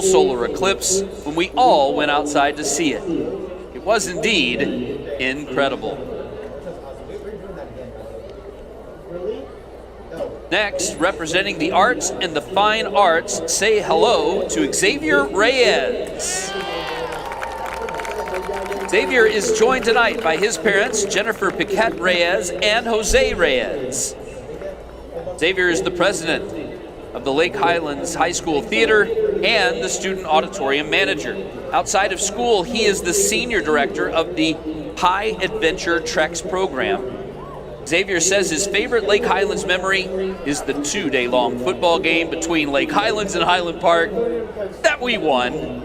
solar eclipse when we all went outside to see it. It was indeed incredible. Next, representing the arts and the fine arts, say hello to Xavier Reyes. Xavier is joined tonight by his parents, Jennifer Piquette Reyes and Jose Reyes. Xavier is the president of the Lake Highlands High School Theater and the student auditorium manager. Outside of school, he is the senior director of the High Adventure Treks program. Xavier says his favorite Lake Highlands memory is the 2-day-long football game between Lake Highlands and Highland Park that we won.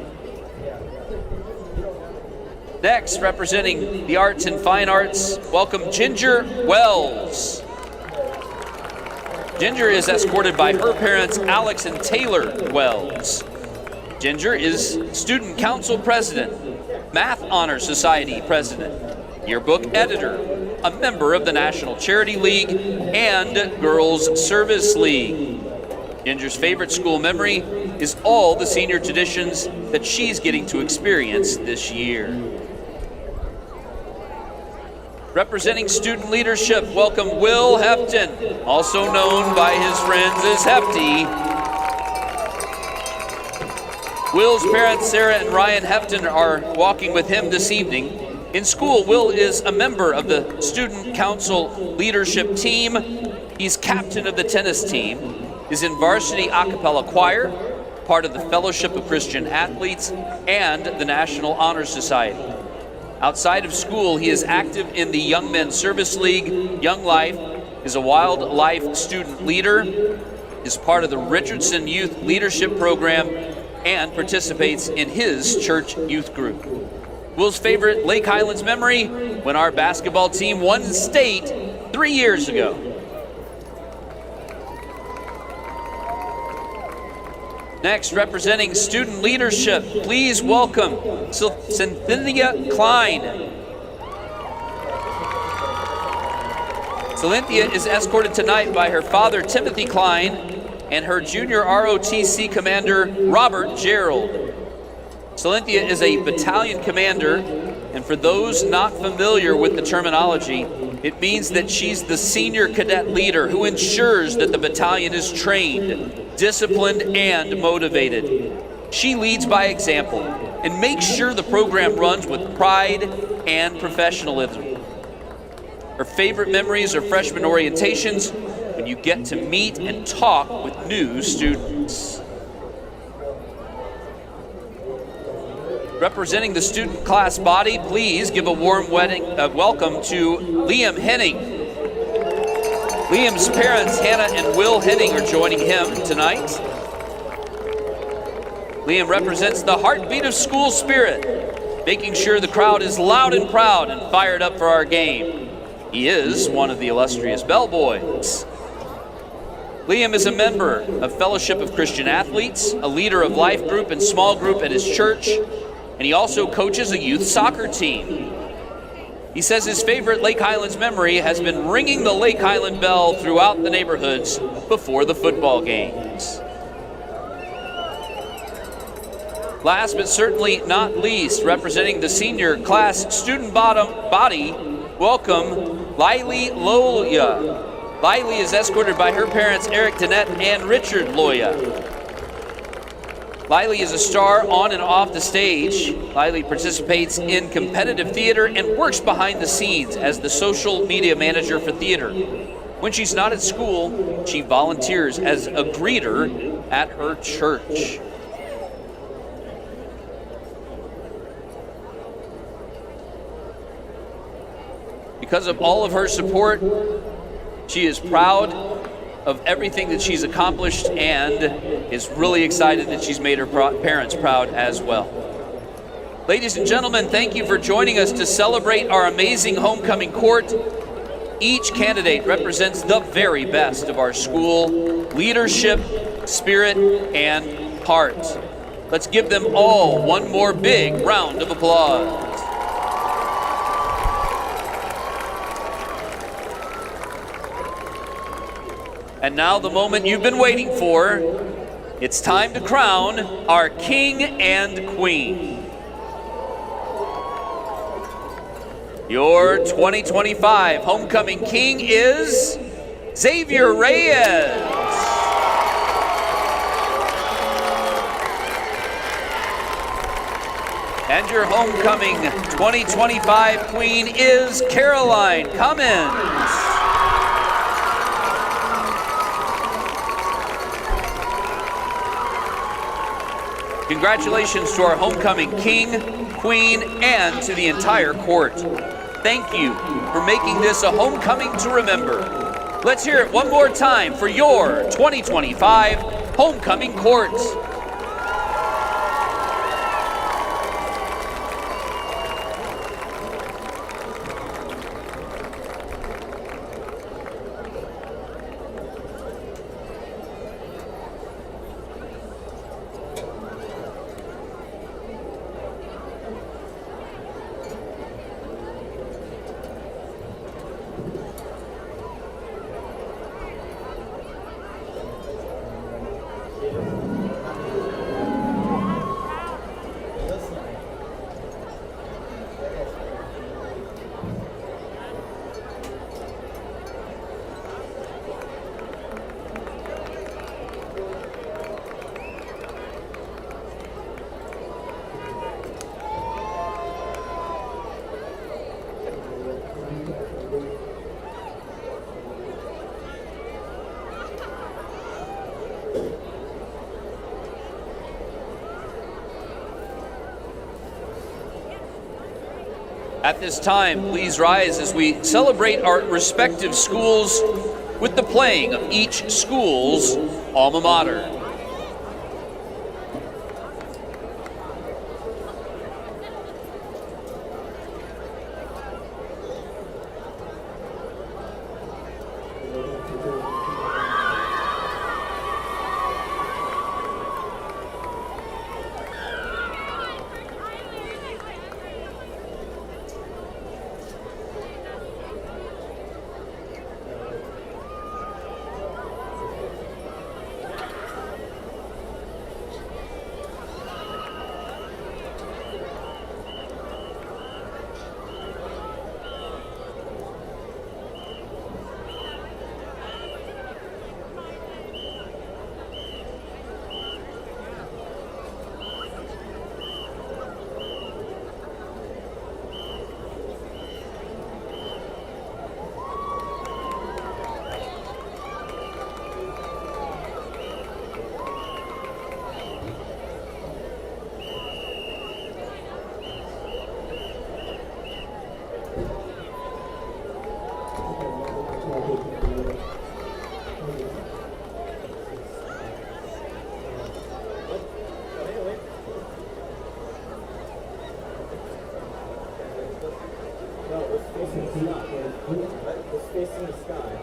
Next, representing the arts and fine arts, welcome Ginger Wells. Ginger is escorted by her parents, Alex and Taylor Wells. Ginger is Student Council President, Math Honor Society President, Yearbook Editor, a member of the National Charity League and Girls Service League. Ginger's favorite school memory is all the senior traditions that she's getting to experience this year. Representing student leadership, welcome Will Hefton, also known by his friends as Hefty. Will's parents, Sarah and Ryan Hefton, are walking with him this evening. In school, Will is a member of the Student Council leadership team. He's captain of the tennis team, is in varsity a cappella choir, part of the Fellowship of Christian Athletes, and the National Honor Society. Outside of school, he is active in the Young Men's Service League, Young Life, is a wildlife student leader, is part of the Richardson Youth Leadership Program, and participates in his church youth group. Will's favorite Lake Highlands memory, when our basketball team won state 3 years ago. Next, representing student leadership, please welcome Cynthia Klein. Cynthia is escorted tonight by her father, Timothy Klein, and her junior ROTC commander, Robert Gerald. Cynthia is a battalion commander, and for those not familiar with the terminology, it means that she's the senior cadet leader who ensures that the battalion is trained, disciplined, and motivated. She leads by example and makes sure the program runs with pride and professionalism. Her favorite memories are freshman orientations when you get to meet and talk with new students. Representing the student class body, please give a warm welcome to Liam Henning. Liam's parents, Hannah and Will Henning, are joining him tonight. Liam represents the heartbeat of school spirit, making sure the crowd is loud and proud and fired up for our game. He is one of the illustrious bellboys. Liam is a member of Fellowship of Christian Athletes, a leader of life group and small group at his church, and he also coaches a youth soccer team. He says his favorite Lake Highlands memory has been ringing the Lake Highland bell throughout the neighborhoods before the football games. Last but certainly not least, representing the senior class student body, welcome Lily Loya. Lily is escorted by her parents, Eric Danette and Richard Loya. Lily is a star on and off the stage. Lily participates in competitive theater and works behind the scenes as the social media manager for theater. When she's not at school, she volunteers as a greeter at her church. Because of all of her support, she is proud of everything that she's accomplished and is really excited that she's made her parents proud as well. Ladies and gentlemen, thank you for joining us to celebrate our amazing homecoming court. Each candidate represents the very best of our school, leadership, spirit, and heart. Let's give them all one more big round of applause. And now the moment you've been waiting for. It's time to crown our king and queen. Your 2025 homecoming king is Xavier Reyes. And your homecoming 2025 queen is Caroline Cummins. Congratulations to our homecoming king, queen, and to the entire court. Thank you for making this a homecoming to remember. Let's hear it one more time for your 2025 homecoming court. At this time, please rise as we celebrate our respective schools with the playing of each school's alma mater. It's facing the sky.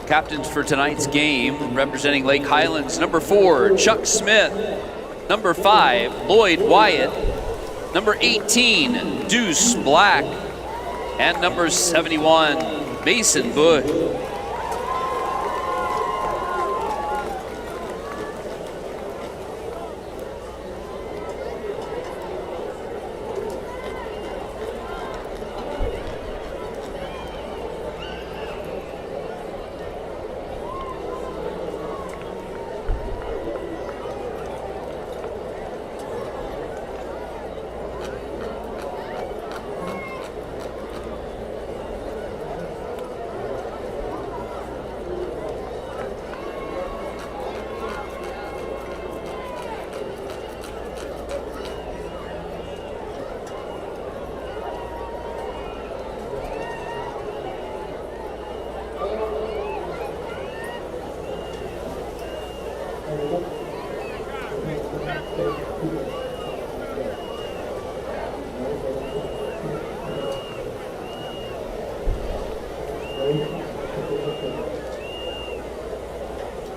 Captains for tonight's game, representing Lake Highlands, number 4, Chuck Smith. Number 5, Lloyd Wyatt. Number 18, Deuce Black. And number 71, Mason Bush.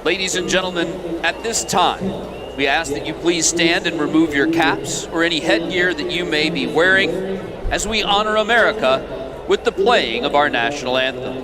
Ladies and gentlemen, at this time, we ask that you please stand and remove your caps or any headgear that you may be wearing as we honor America with the playing of our national anthem.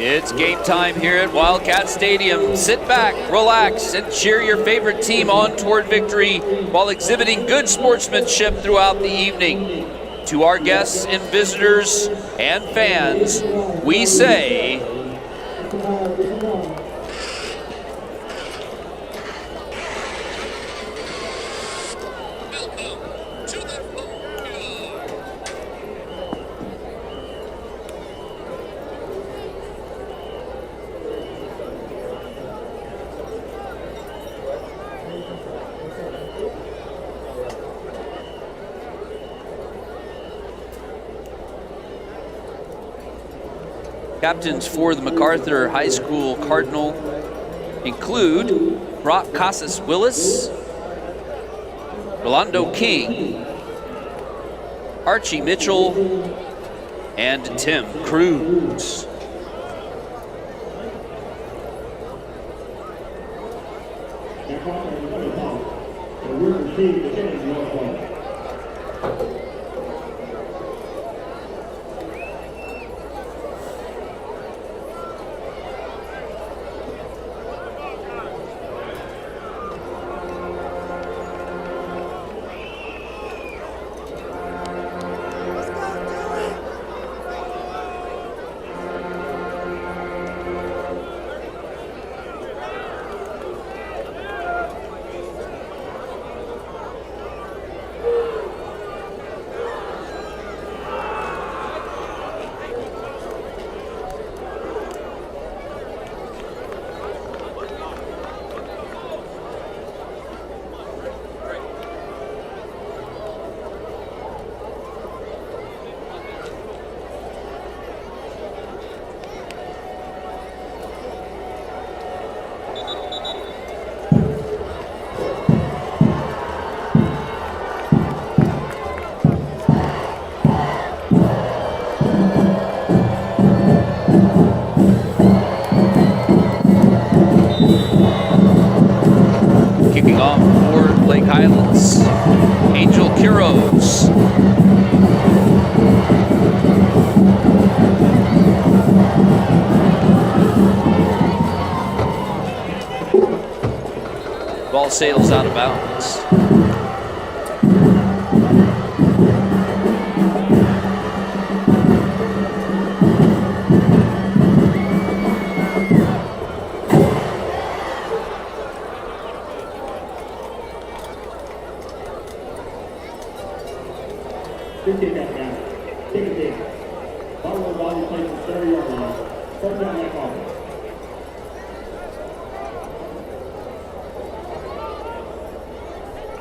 It's game time here at Wildcat Stadium. Sit back, relax, and cheer your favorite team on toward victory while exhibiting good sportsmanship throughout the evening. To our guests and visitors and fans, we say, captains for the MacArthur High School Cardinal include Brock Casas-Willis, Rolando King, Archie Mitchell, and Tim Cruz. Kicking off for Lake Highlands, Angel Quiroz. Ball sails out of bounds.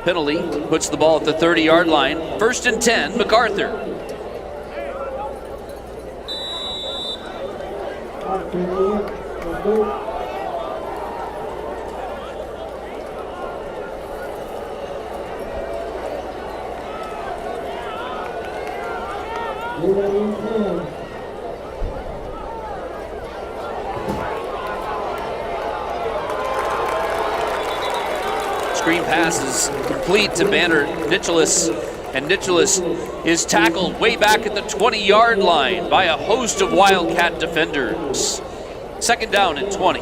Penalty puts the ball at the 30-yard line. 1st and 10, MacArthur. Screen pass is complete to Banner Nicholas, and Nicholas is tackled way back at the 20-yard line by a host of Wildcat defenders. 2nd down and 20.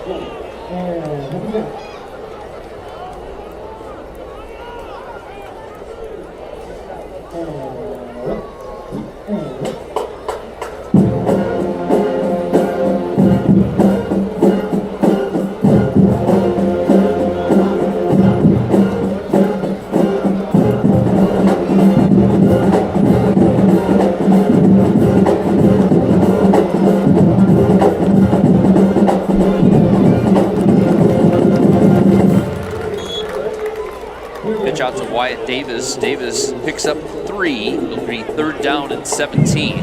Pitch out to Wyatt Davis. Davis picks up 3. It'll be 3rd down and 17.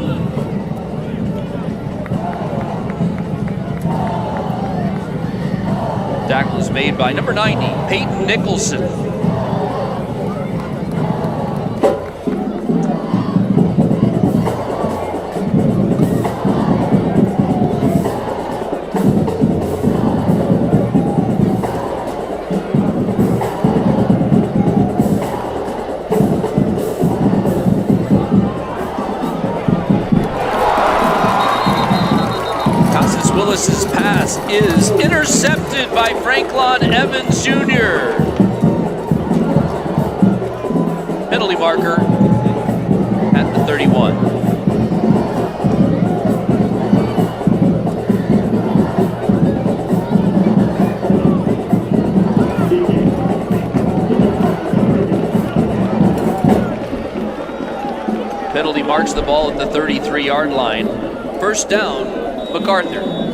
Tackle is made by number 90, Peyton Nicholson. Willis's pass is intercepted by Franklin Evans Jr. Penalty marker at the 31. Penalty marks the ball at the 33-yard line. 1st down, MacArthur.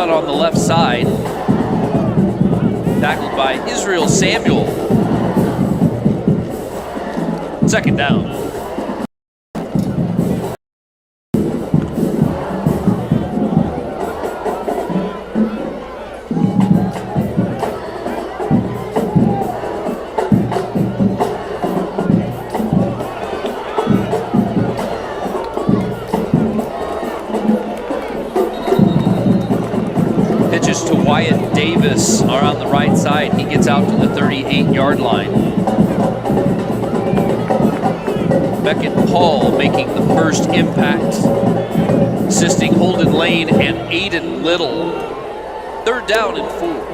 On the left side, tackled by Israel Samuel. 2nd down. To Wyatt Davis are on the right side. He gets out to the 38-yard line. Beckett Paul making the first impact, assisting Holden Lane and Aiden Little. 3rd down and 4.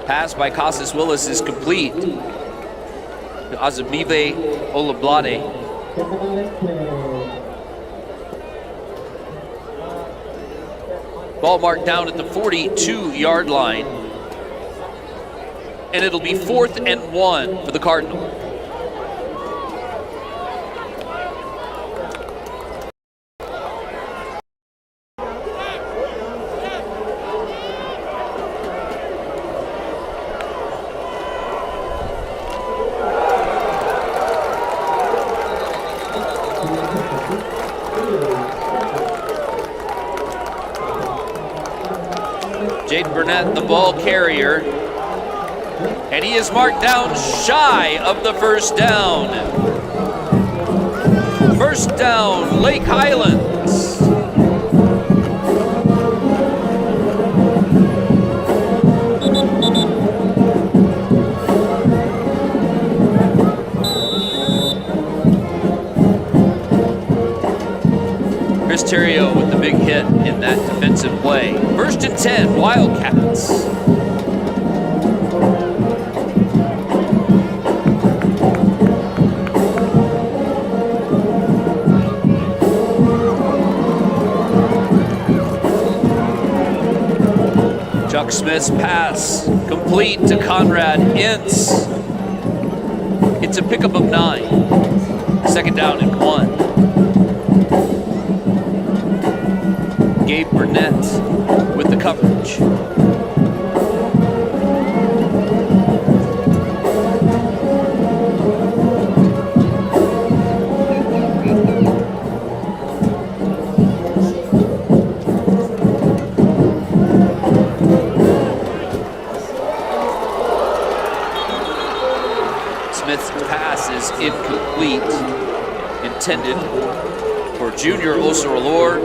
Pass by Casas Willis is complete to Azamive Olablade. Ball marked down at the 42-yard line. And it'll be 4th and 1 for the Cardinals. Jaden Burnett, the ball carrier, and he is marked down shy of the 1st down. 1st down, Lake Highlands. Terrio with the big hit in that defensive play. 1st and 10, Wildcats. Chuck Smith's pass complete to Conrad Ince. It's a pickup of 9. 2nd down and 1. Gabe Burnett with the coverage. Smith's pass is incomplete, intended for Junior Osorolor.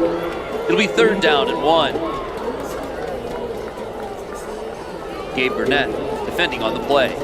It'll be 3rd down and 1. Gabe Burnett defending on the play.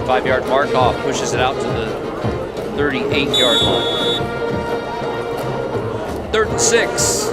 Five-yard mark-off pushes it out to the 38-yard line. 3rd and 6.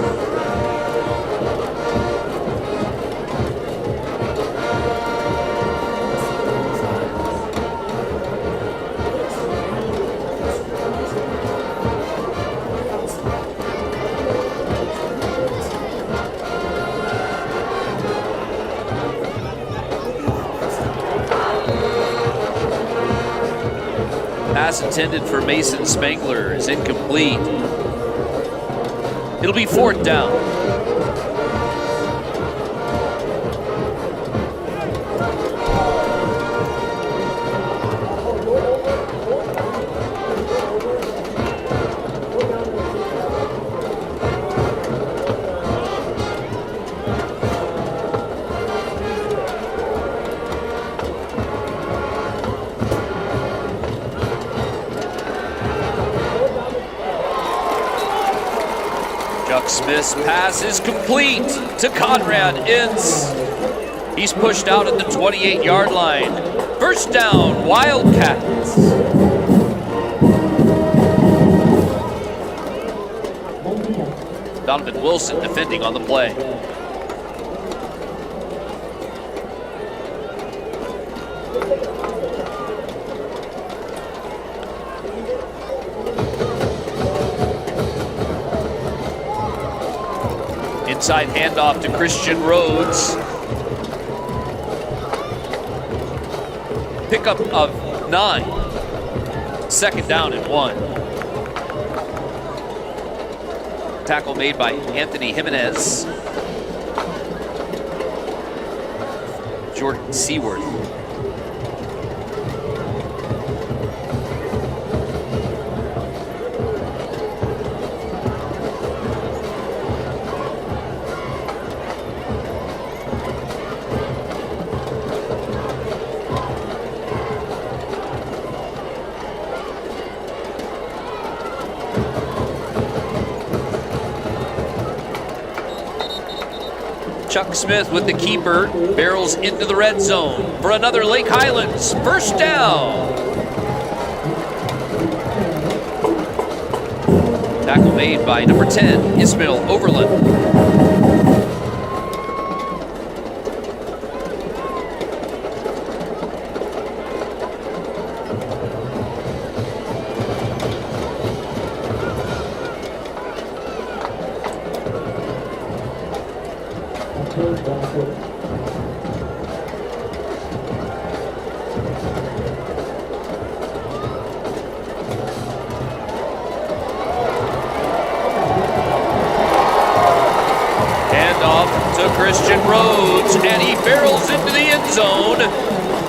Pass intended for Mason Spangler is incomplete. It'll be 4th down. Chuck Smith's pass is complete to Conrad Ince. He's pushed out at the 28-yard line. 1st down, Wildcats. Donovan Wilson defending on the play. Inside handoff to Christian Rhodes. Pickup of 9. 2nd down and 1. Tackle made by Anthony Jimenez. Jordan Seaworth. Chuck Smith with the keeper, barrels into the red zone for another Lake Highlands 1st down. Tackle made by number 10, Ismail Overland.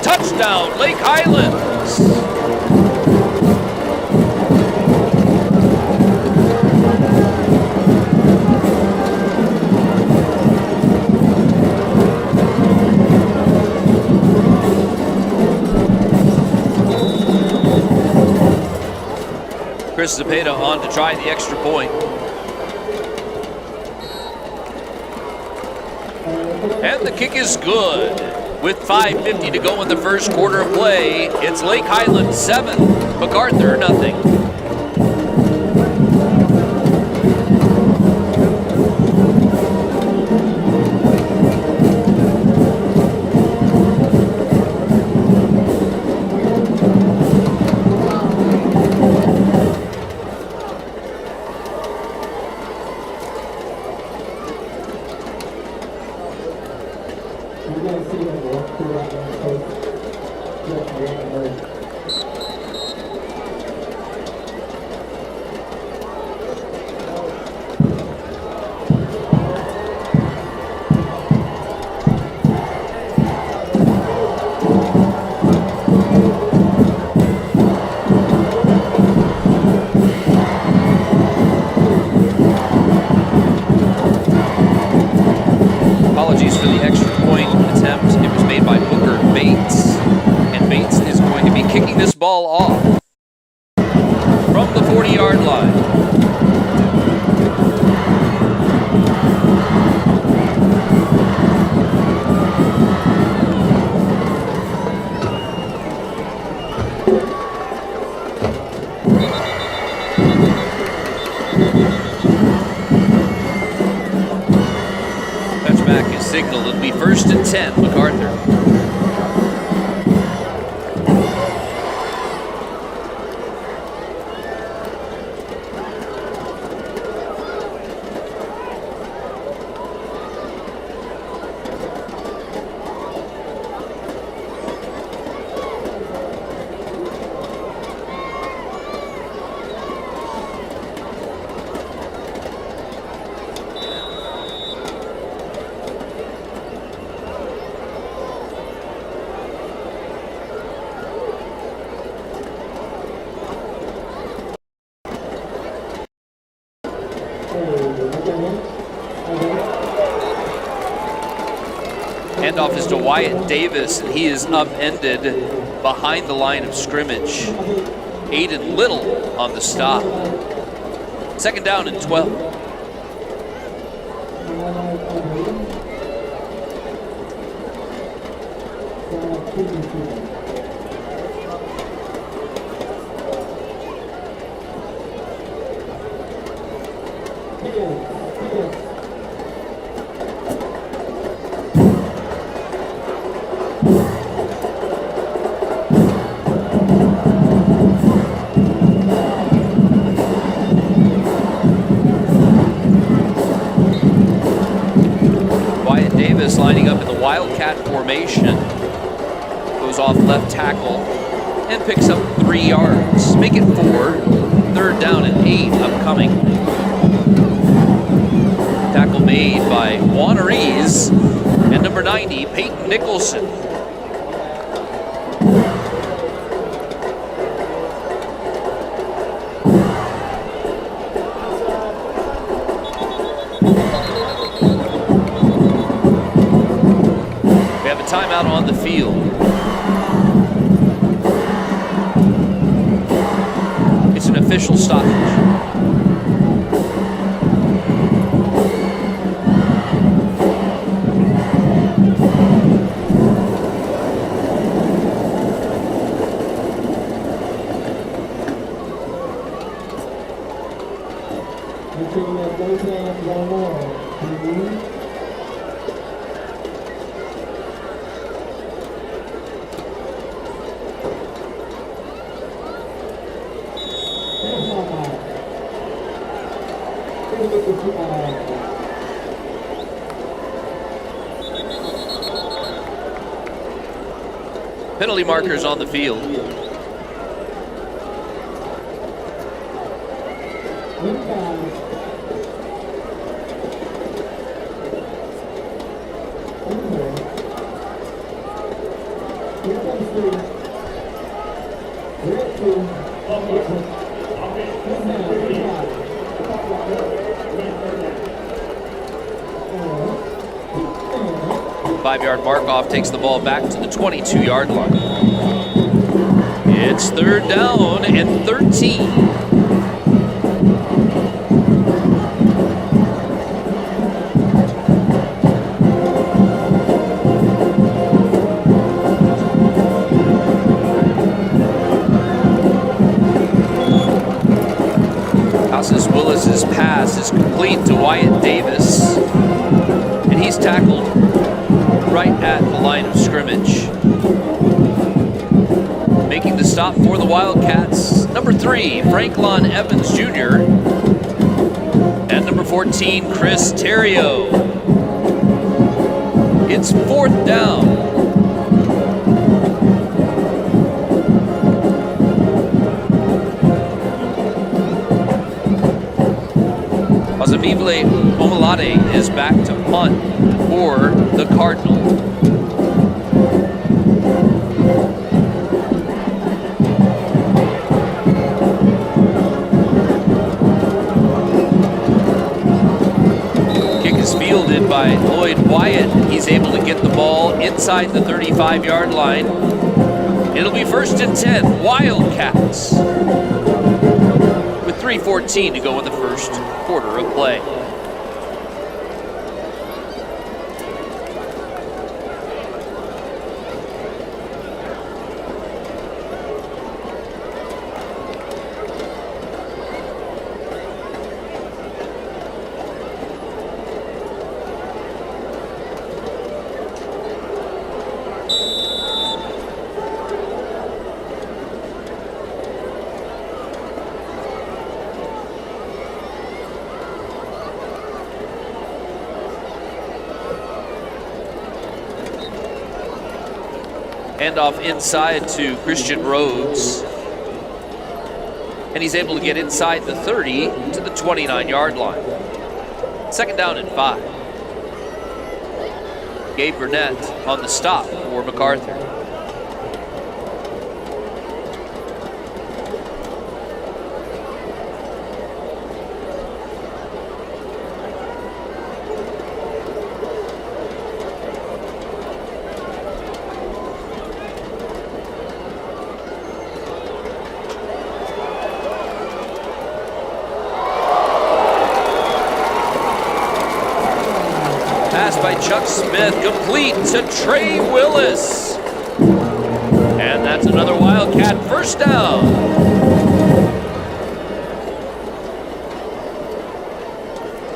Touchdown, Lake Highlands. Chris Zepeda on to try the extra point. And the kick is good. With 5:50 to go in the first quarter of play, it's Lake Highlands 7, MacArthur nothing. Apologies for the extra point attempt. It was made by Booker Bates. And Bates is going to be kicking this ball off from the 40-yard line. Touchback is signaled. It'll be 1st and 10, MacArthur. Handoff is to Wyatt Davis, and he is upended behind the line of scrimmage. Aiden Little on the stop. 2nd down and 12. Lining up in the Wildcat formation, goes off left tackle and picks up 3 yards. Make it 4. 3rd down and 8 upcoming. Tackle made by Wannerese and number 90, Peyton Nicholson. Timeout on the field. It's an official stoppage. Penalty markers on the field. Five-yard mark-off takes the ball back to the 22-yard line. It's third down and 13. Willis's pass is complete to Wyatt Davis, and he's tackled right at the line of scrimmage. Making the stop for the Wildcats, number 3, Franklin Evans Jr., and number 14, Chris Terrio. It's fourth down. Osavivle Omalade is back to punt for the Cardinals. Kick is fielded by Lloyd Wyatt. He's able to get the ball inside the 35-yard line. It'll be first and 10, Wildcats. 3:14 to go in the first quarter of play. Handoff inside to Christian Rhodes. And he's able to get inside the 30 to the 29-yard line. Second down and 5. Gabe Burnett on the stop for MacArthur. By Chuck Smith, complete to Trey Willis. And that's another Wildcat first down.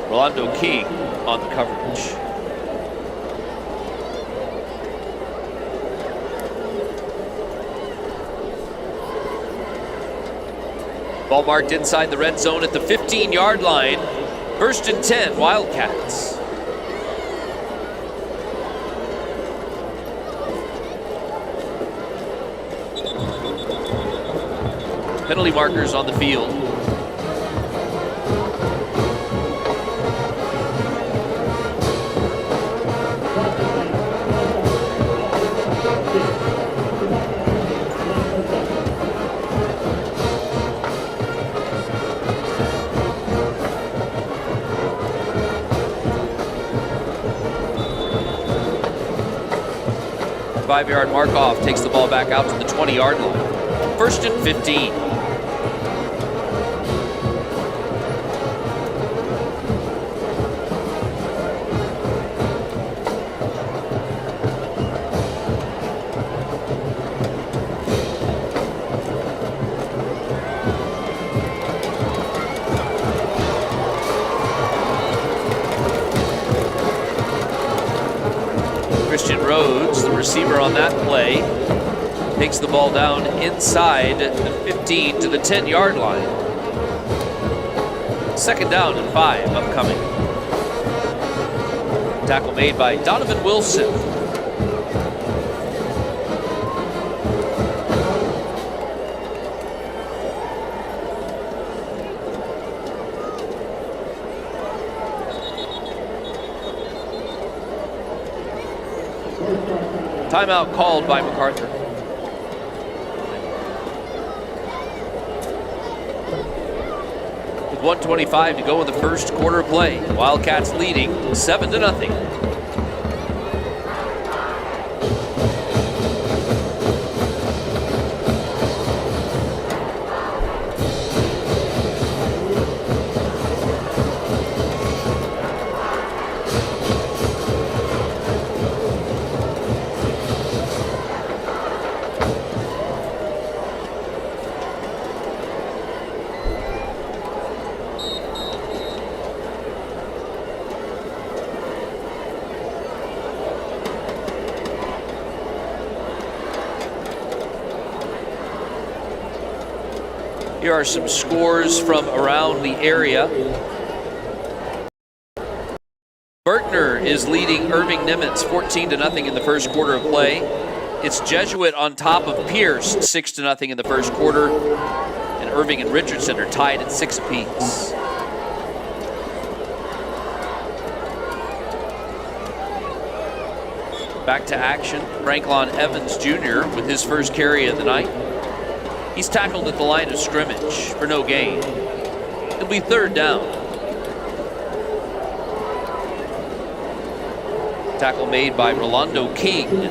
Rolando King on the coverage. Ball marked inside the red zone at the 15-yard line. First and 10, Wildcats. Penalty markers on the field. Five-yard mark-off takes the ball back out to the 20-yard line. First and 15. Rhodes, the receiver on that play, takes the ball down inside the 15 to the 10-yard line. Second down and 5 upcoming. Tackle made by Donovan Wilson. Timeout called by MacArthur. 1:25 to go in the first quarter of play. Wildcats leading 7-0. Here are some scores from around the area. Berkner is leading Irving Nimitz 14-0 in the first quarter of play. It's Jesuit on top of Pierce 6-0 in the first quarter. And Irving and Richardson are tied at 6 apiece. Back to action, Franklin Evans Jr. with his first carry of the night. He's tackled at the line of scrimmage for no gain. It'll be third down. Tackle made by Rolando King.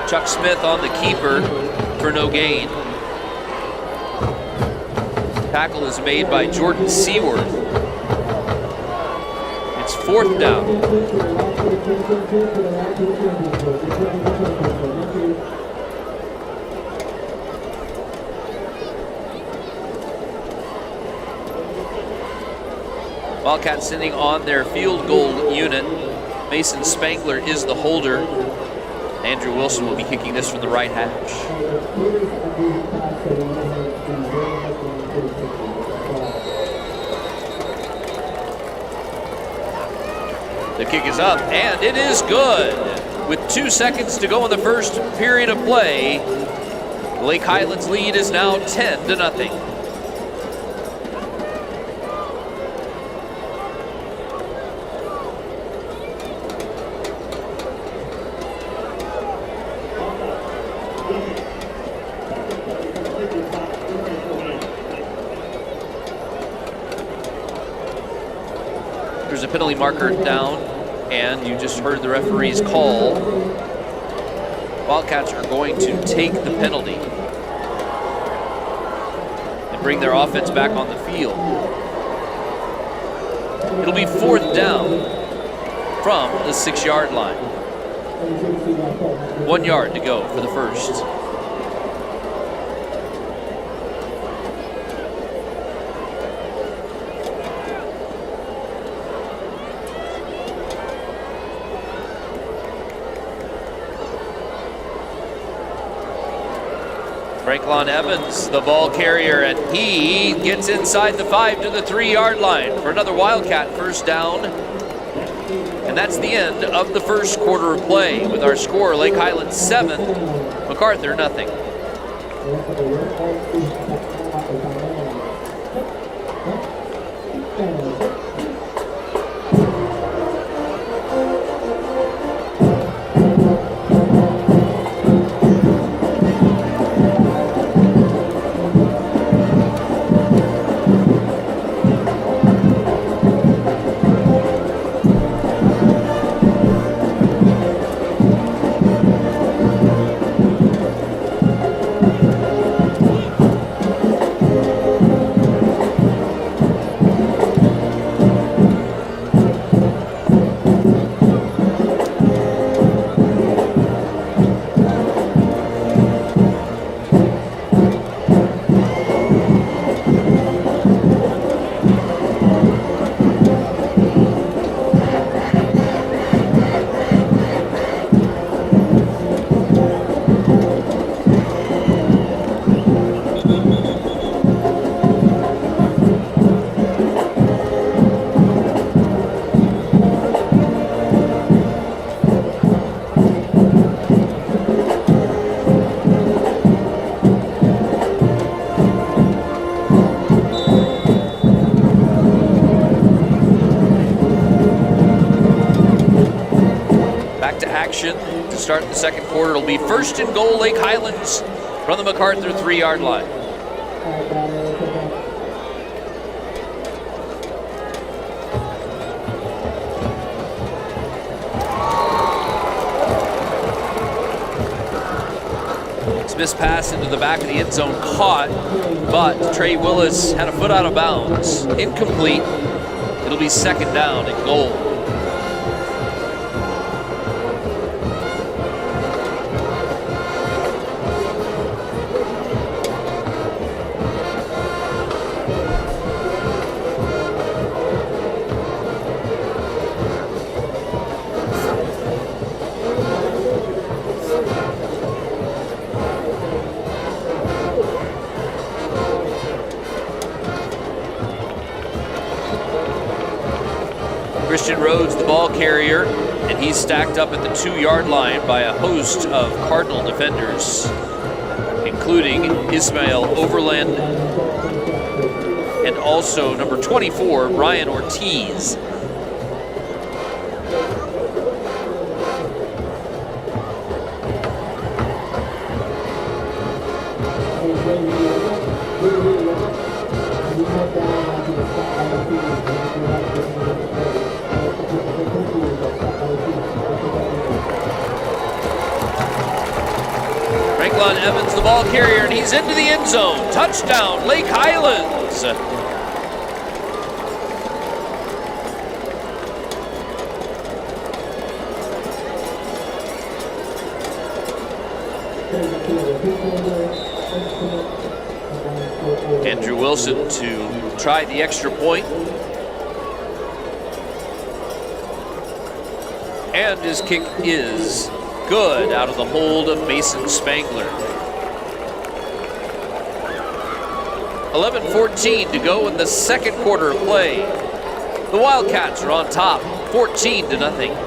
Chuck Smith on the keeper for no gain. Tackle is made by Jordan Seaworth. It's fourth down. Wildcats sitting on their field goal unit. Mason Spangler is the holder. Andrew Wilson will be kicking this from the right hash. The kick is up, and it is good. With 2 seconds to go in the first period of play, the Lake Highlands lead is now 10-0. There's a penalty marker down, and you just heard the referee's call. Wildcats are going to take the penalty and bring their offense back on the field. It'll be fourth down from the 6-yard line. 1 yard to go for the first. Franklin Evans, the ball carrier, and he gets inside the 5 to the 3-yard line for another Wildcat first down. And that's the end of the first quarter of play with our score, Lake Highlands 7, MacArthur 0. action to start the second quarter. It'll be first and goal, Lake Highlands from the Macarthur 3-yard line. Smith's pass into the back of the end zone caught, but Trey Willis had a foot out of bounds. Incomplete. It'll be second down and goal. Christian Rhodes, the ball carrier, and he's stacked up at the 2-yard line by a host of Cardinal defenders, including Ismail Overland and also number 24, Ryan Ortiz. Evans, the ball carrier, and he's into the end zone. Touchdown, Lake Highlands. Andrew Wilson to try the extra point. And his kick is good out of the hold of Mason Spangler. 11:14 to go in the second quarter of play. The Wildcats are on top, 14-0.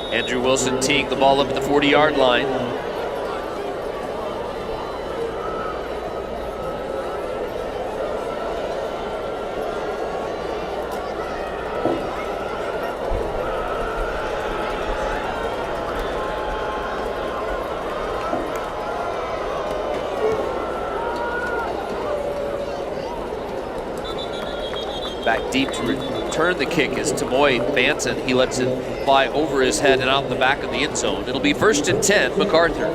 Andrew Wilson teeing the ball up at the 40-yard line. Back deep to return the kick is Tamoy Banton. He lets it fly over his head and out the back of the end zone. It'll be first and 10, Macarthur.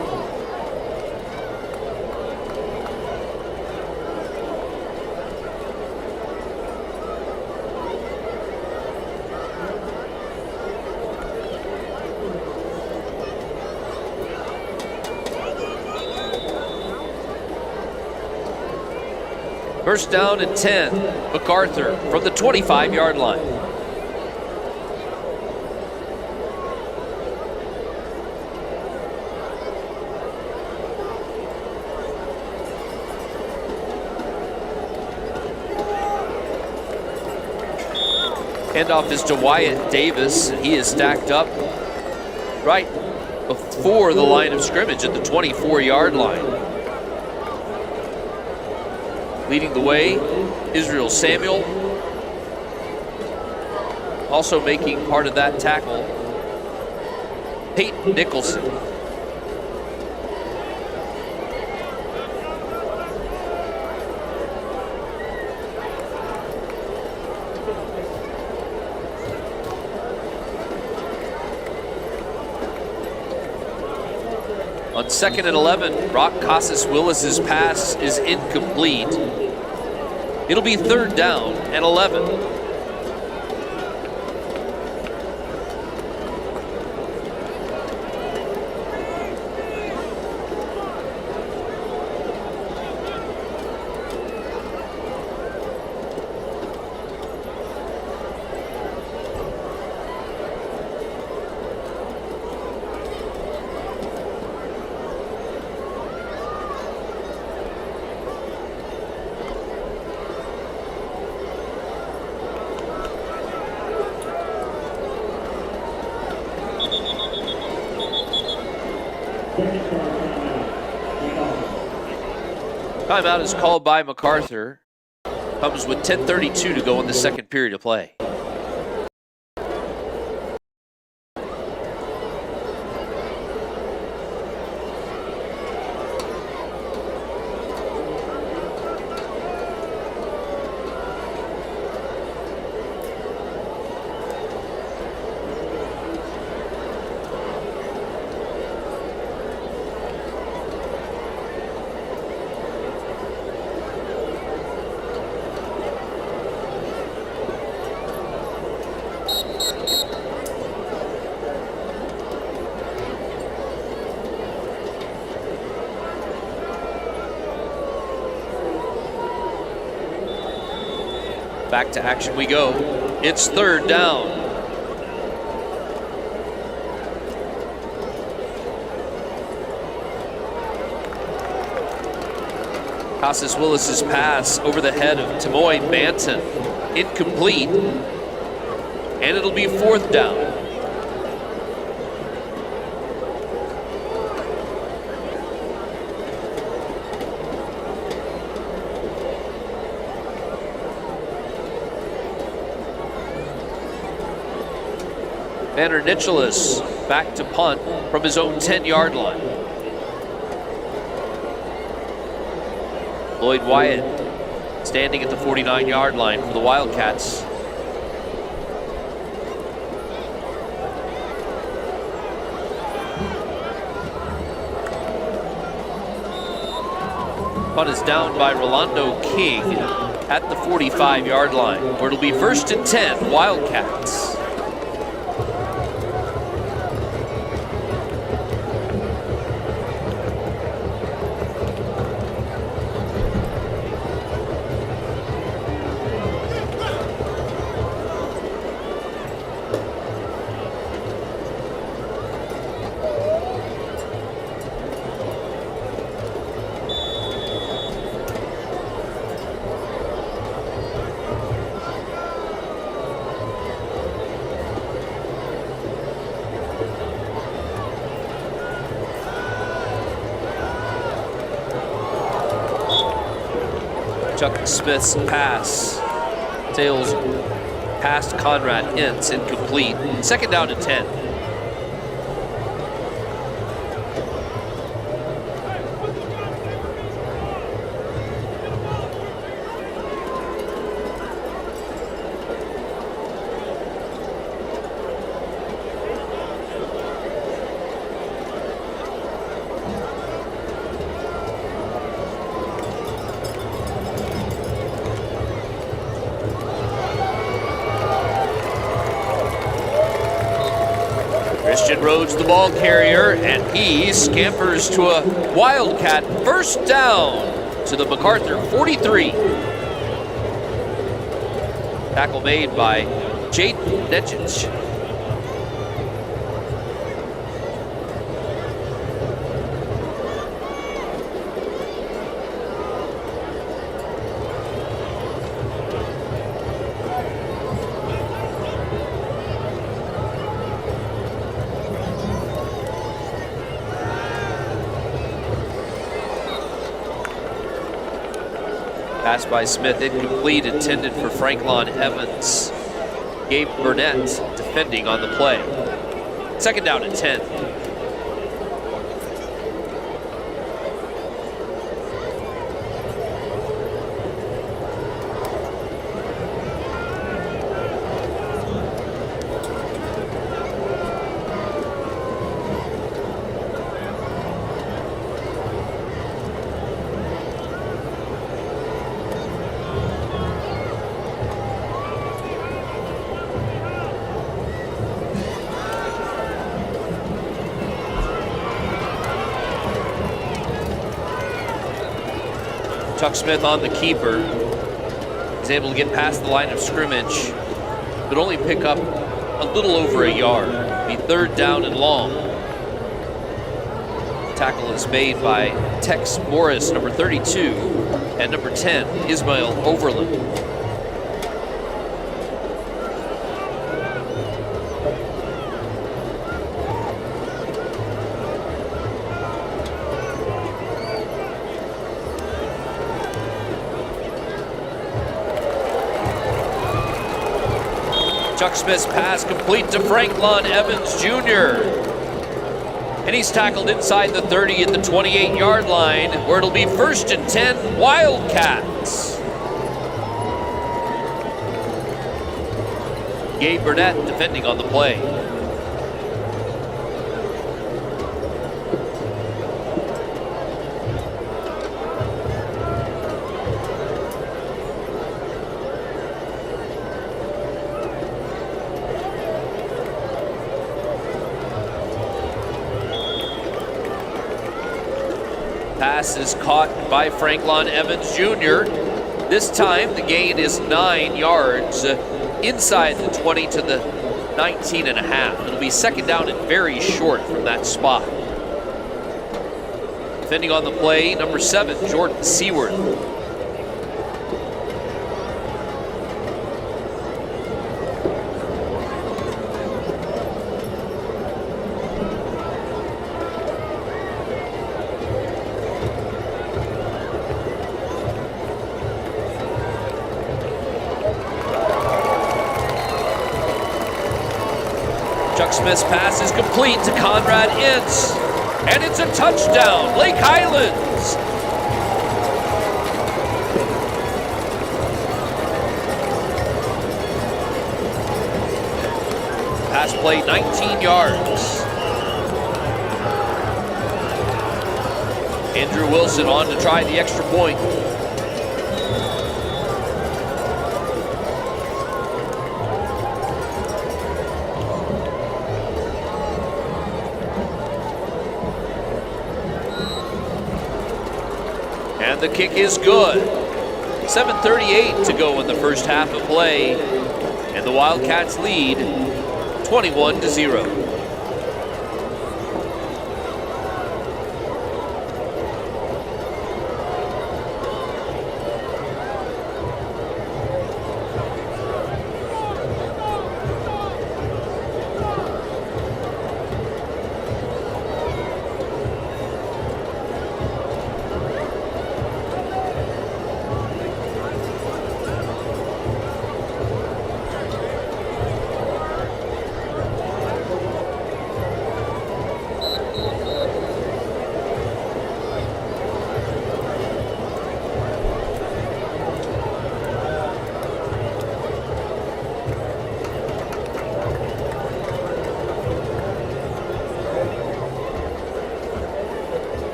First down and 10, Macarthur from the 25-yard line. Handoff is to Wyatt Davis. He is stacked up right before the line of scrimmage at the 24-yard line. Leading the way, Israel Samuel. Also making part of that tackle, Peyton Nicholson. On 2nd and 11, Brock Casas Willis's pass is incomplete. It'll be 3rd down and 11. Timeout is called by MacArthur. Comes with 10:32 to go in the 2nd period of play. Back to action we go. It's 3rd down. Casas Willis's pass over the head of Tamoy Banton. Incomplete. And it'll be 4th down. Banner Nicholas back to punt from his own 10-yard line. Lloyd Wyatt standing at the 49-yard line for the Wildcats. Punt is down by Rolando King at the 45-yard line, where it'll be 1st and 10, Wildcats. Chuck Smith's pass tails past Conrad Ince, incomplete. 2nd down and 10. Christian Rhodes, the ball carrier, and he scampers to a Wildcat 1st down to the MacArthur 43. Tackle made by Jaden Nedjic. Pass by Smith, incomplete, intended for Franklin Evans. Gabe Burnett defending on the play. 2nd down and 10. Chuck Smith on the keeper. He's able to get past the line of scrimmage, but only pick up a little over a yard. Be third down and long. Tackle is made by Tex Morris, number 32, and number 10, Ismail Overland. Chuck Smith's pass complete to Franklin Evans Jr. And he's tackled inside the 30 at the 28-yard line, where it'll be 1st and 10, Wildcats. Gabe Burnett defending on the play. Pass is caught by Franklin Evans Jr. This time the gain is 9 yards inside the 20 to the 19 and a half. It'll be 2nd down and very short from that spot. Defending on the play, number 7, Jordan Seaworth. Chuck Smith's pass is complete to Conrad Ince, and it's a touchdown, Lake Highlands. Pass play, 19 yards. Andrew Wilson on to try the extra point. And the kick is good. 7:38 to go in the first half of play. And the Wildcats lead 21-0.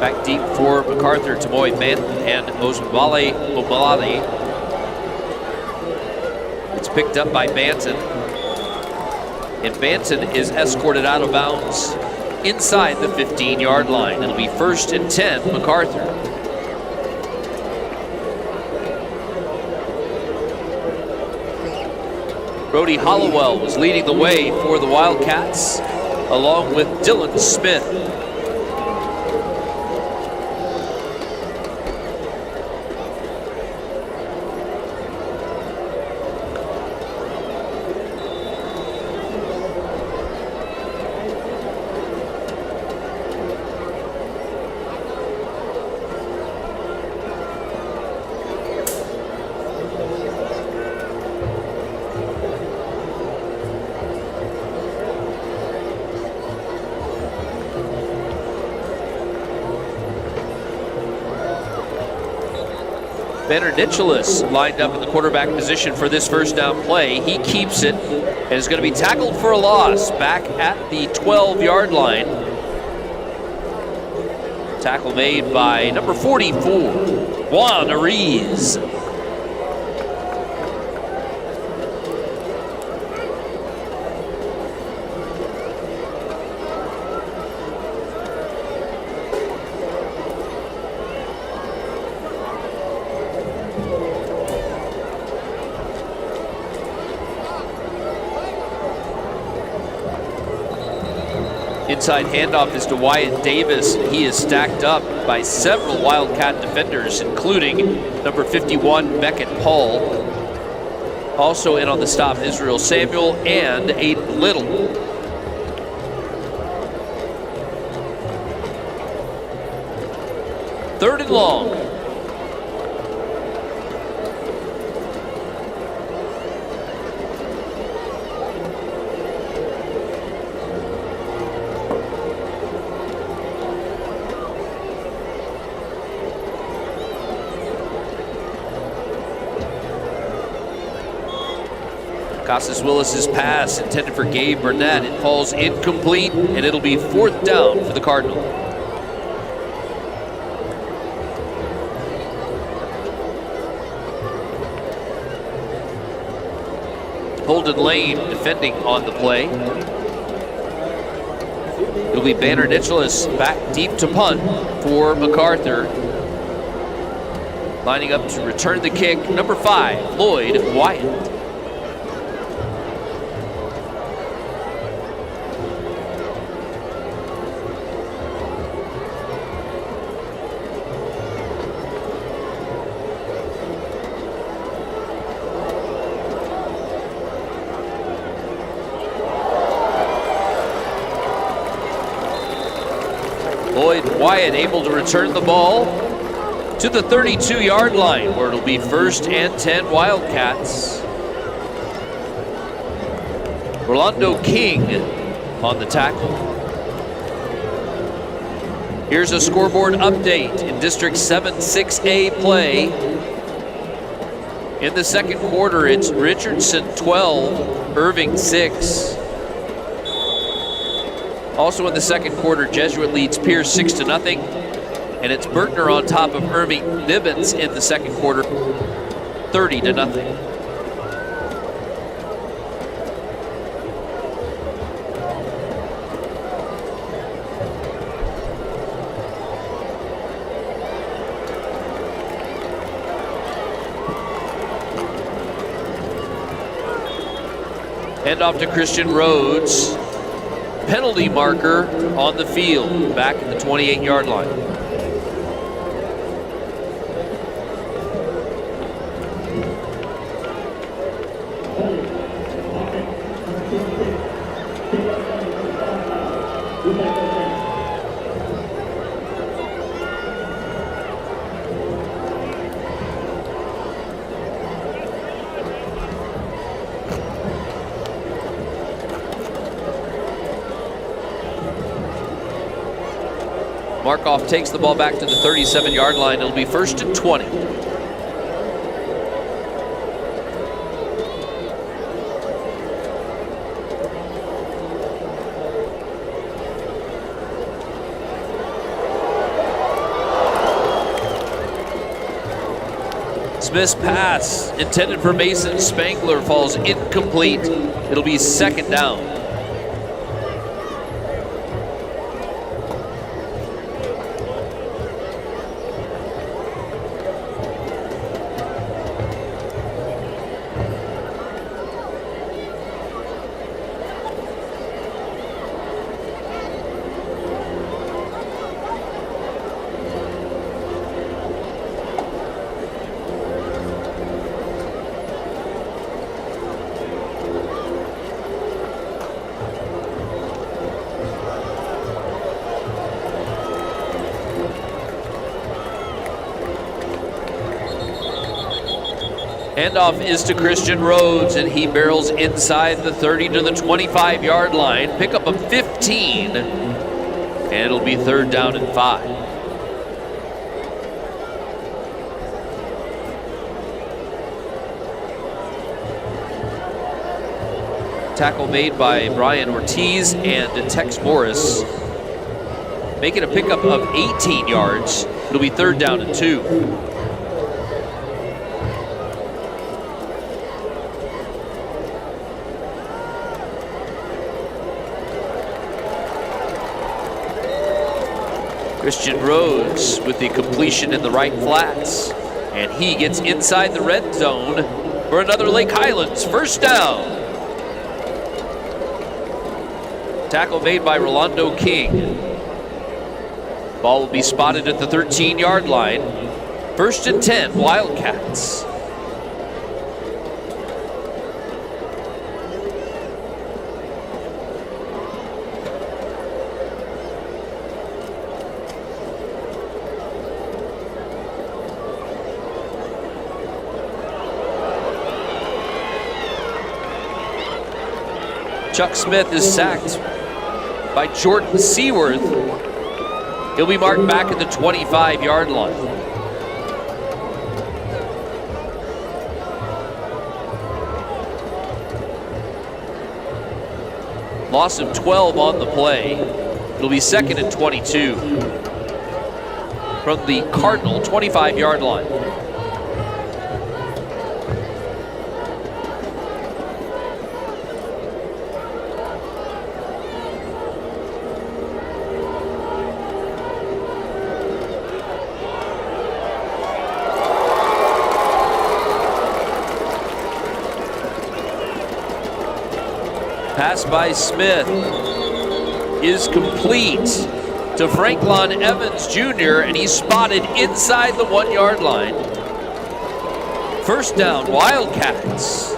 Back deep for MacArthur, Tamoy Banton, and Osmale Omalade. It's picked up by Banton. And Banton is escorted out of bounds inside the 15-yard line. It'll be 1st and 10, MacArthur. Brody Hollowell was leading the way for the Wildcats, along with Dylan Smith. Nicholas lined up in the quarterback position for this first down play. He keeps it and is going to be tackled for a loss back at the 12-yard line. Tackle made by number 44, Juan Ariz. Inside handoff is to Wyatt Davis. He is stacked up by several Wildcat defenders, including number 51, Beckett Paul. Also in on the stop, Israel Samuel and Aiden Little. Third and long. Casas Willis's pass intended for Gabe Burnett. It falls incomplete, and it'll be fourth down for the Cardinals. Holden Lane defending on the play. It'll be Banner Nicholas back deep to punt for MacArthur. Lining up to return the kick, number 5, Lloyd Wyatt. Wyatt able to return the ball to the 32-yard line, where it'll be 1st and 10 Wildcats. Rolando King on the tackle. Here's a scoreboard update in District 7 6A play. In the second quarter, it's Richardson 12, Irving 6. Also in the second quarter, Jesuit leads Pierce 6-0, and it's Bertner on top of Irving Nibbins in the second quarter, 30-0. Hand off to Christian Rhodes. Penalty marker on the field, back at the 28-yard line. Markoff takes the ball back to the 37-yard line. It'll be 1st and 20. Smith's pass intended for Mason Spangler falls incomplete. It'll be 2nd down. Handoff is to Christian Rhodes, and he barrels inside the 30 to the 25-yard line. Pick up a 15, and it'll be 3rd down and 5. Tackle made by Brian Ortiz and Tex Morris, making a pickup of 18 yards. It'll be 3rd down and 2. Christian Rhodes with the completion in the right flats, and he gets inside the red zone for another Lake Highlands 1st down. Tackle made by Rolando King. Ball will be spotted at the 13-yard line. 1st and 10, Wildcats. Chuck Smith is sacked by Jordan Seaworth. He'll be marked back at the 25-yard line. Loss of 12 on the play. It'll be 2nd and 22 from the Cardinal 25-yard line. Pass by Smith is complete to Franklin Evans Jr., and he's spotted inside the 1-yard line. 1st down, Wildcats.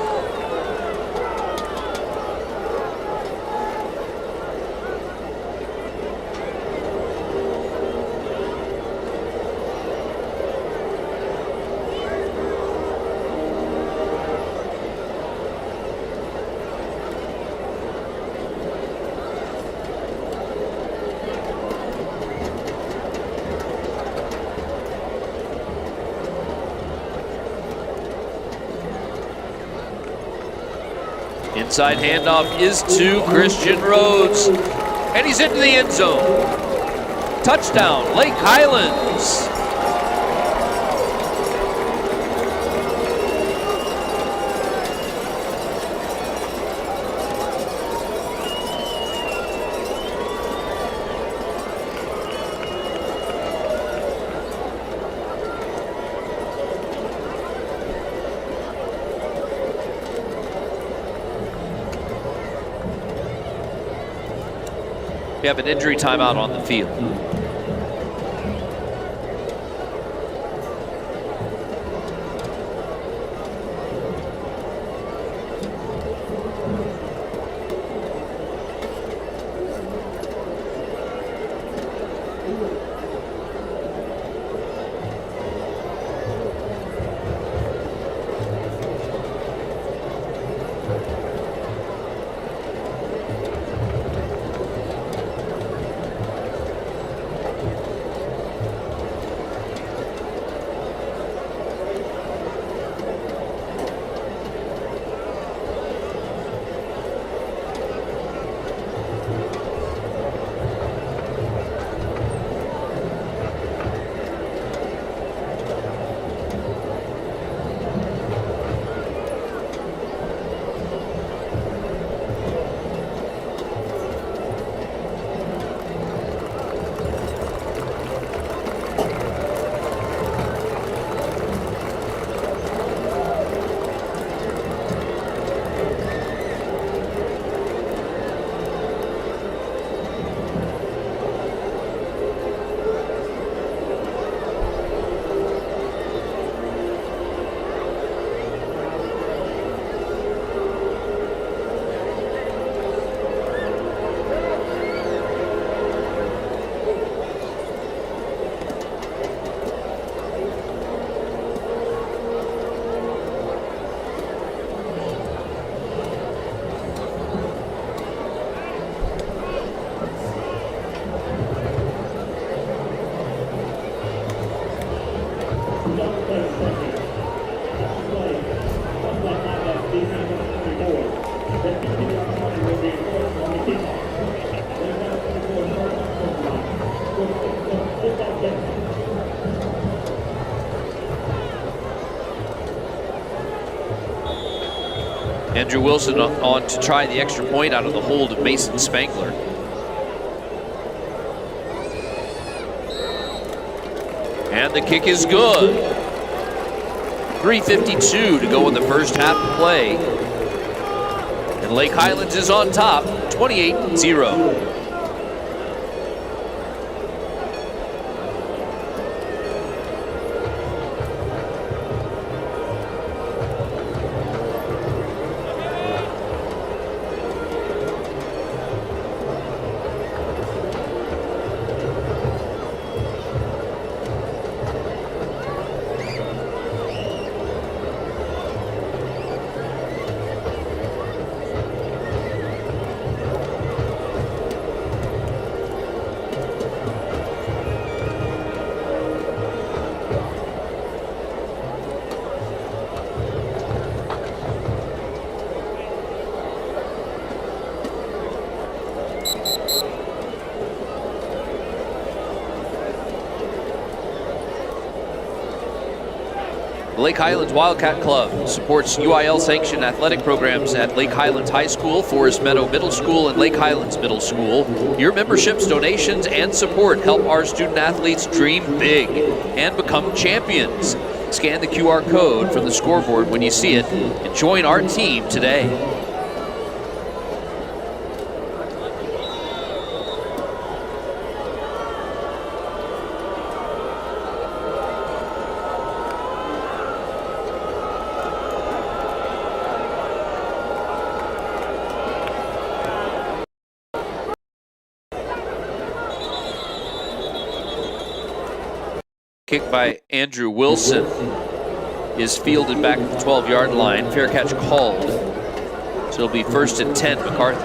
Inside handoff is to Christian Rhodes, and he's into the end zone. Touchdown, Lake Highlands. We have an injury timeout on the field. Andrew Wilson on to try the extra point out of the hold of Mason Spangler. And the kick is good. 3:52 to go in the first half of play. And Lake Highlands is on top, 28-0. Lake Highlands Wildcat Club supports UIL-sanctioned athletic programs at Lake Highlands High School, Forest Meadow Middle School, and Lake Highlands Middle School. Your memberships, donations, and support help our student athletes dream big and become champions. Scan the QR code from the scoreboard when you see it and join our team today. Kick by Andrew Wilson is fielded back at the 12-yard line. Fair catch called. So it'll be 1st and 10, MacArthur.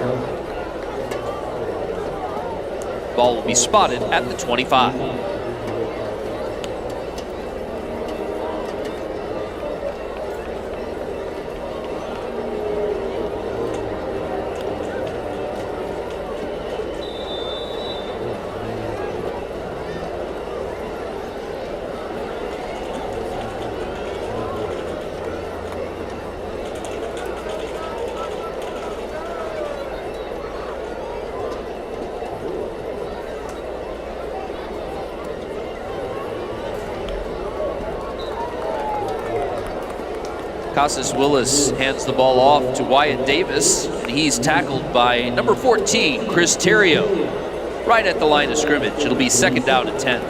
Ball will be spotted at the 25. Casas Willis hands the ball off to Wyatt Davis, and he's tackled by number 14, Chris Terrio, right at the line of scrimmage. It'll be 2nd down and 10.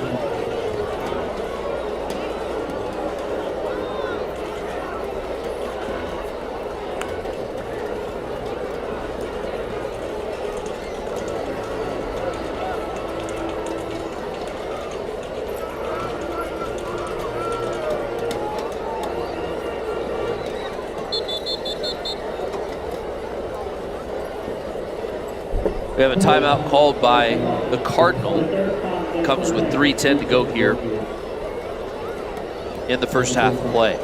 We have a timeout called by the Cardinal. Comes with 3:10 to go here in the first half of play.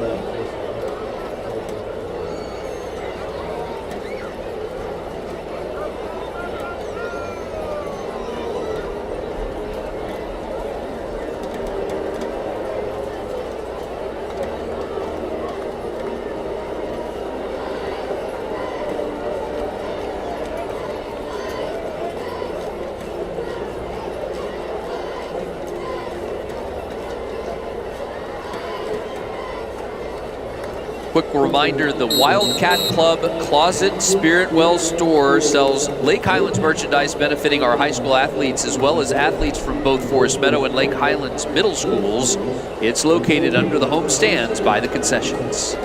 Quick reminder, the Wildcat Club Closet Spirit Well store sells Lake Highlands merchandise benefiting our high school athletes as well as athletes from both Forest Meadow and Lake Highlands middle schools. It's located under the home stands by the concessions.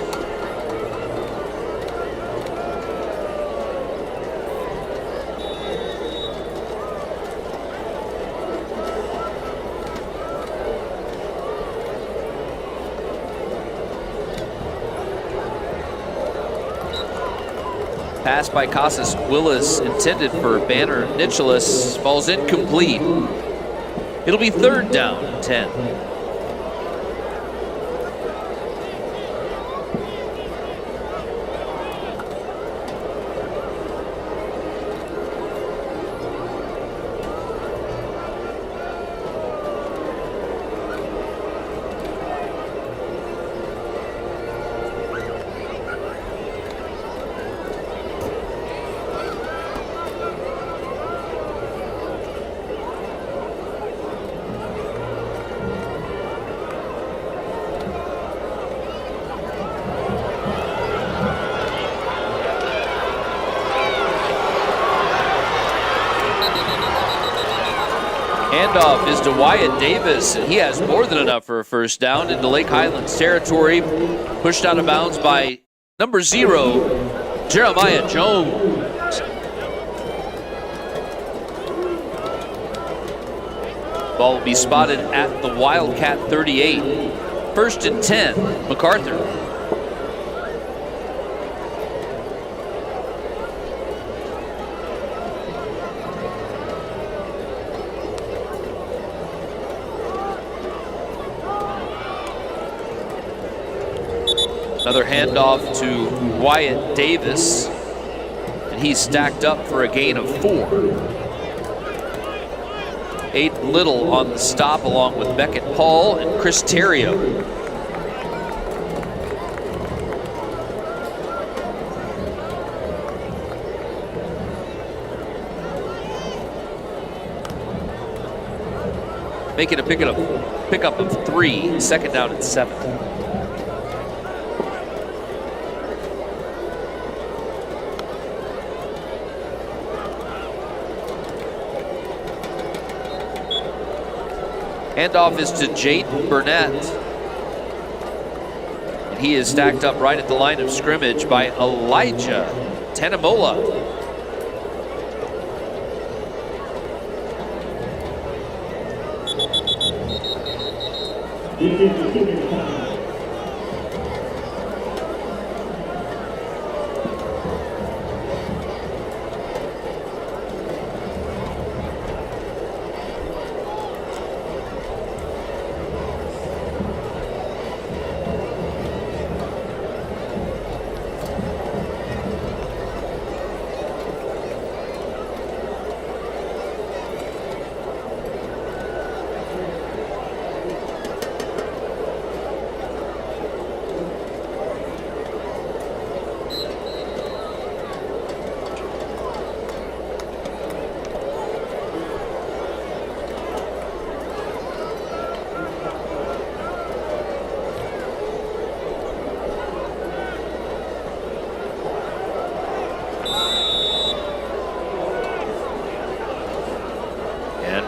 Pass by Casas Willis intended for Banner Nicholas falls incomplete. It'll be 3rd down and 10. Handoff is to Wyatt Davis, and he has more than enough for a first down into Lake Highlands territory. Pushed out of bounds by number 0, Jeremiah Jones. Ball will be spotted at the Wildcat 38. 1st and 10, MacArthur. Another handoff to Wyatt Davis, and he's stacked up for a gain of 4. Aiden Little on the stop along with Beckett Paul and Chris Terrio. Making a pickup of 3, 2nd down and 7. Handoff is to Jaden Burnett. And he is stacked up right at the line of scrimmage by Elijah Tanamola.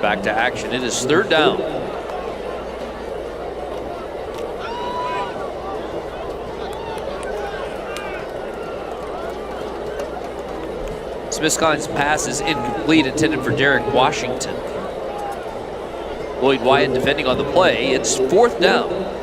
Back to action. It is 3rd down. Smithskine's pass is incomplete, intended for Derek Washington. Lloyd Wyatt defending on the play. It's 4th down.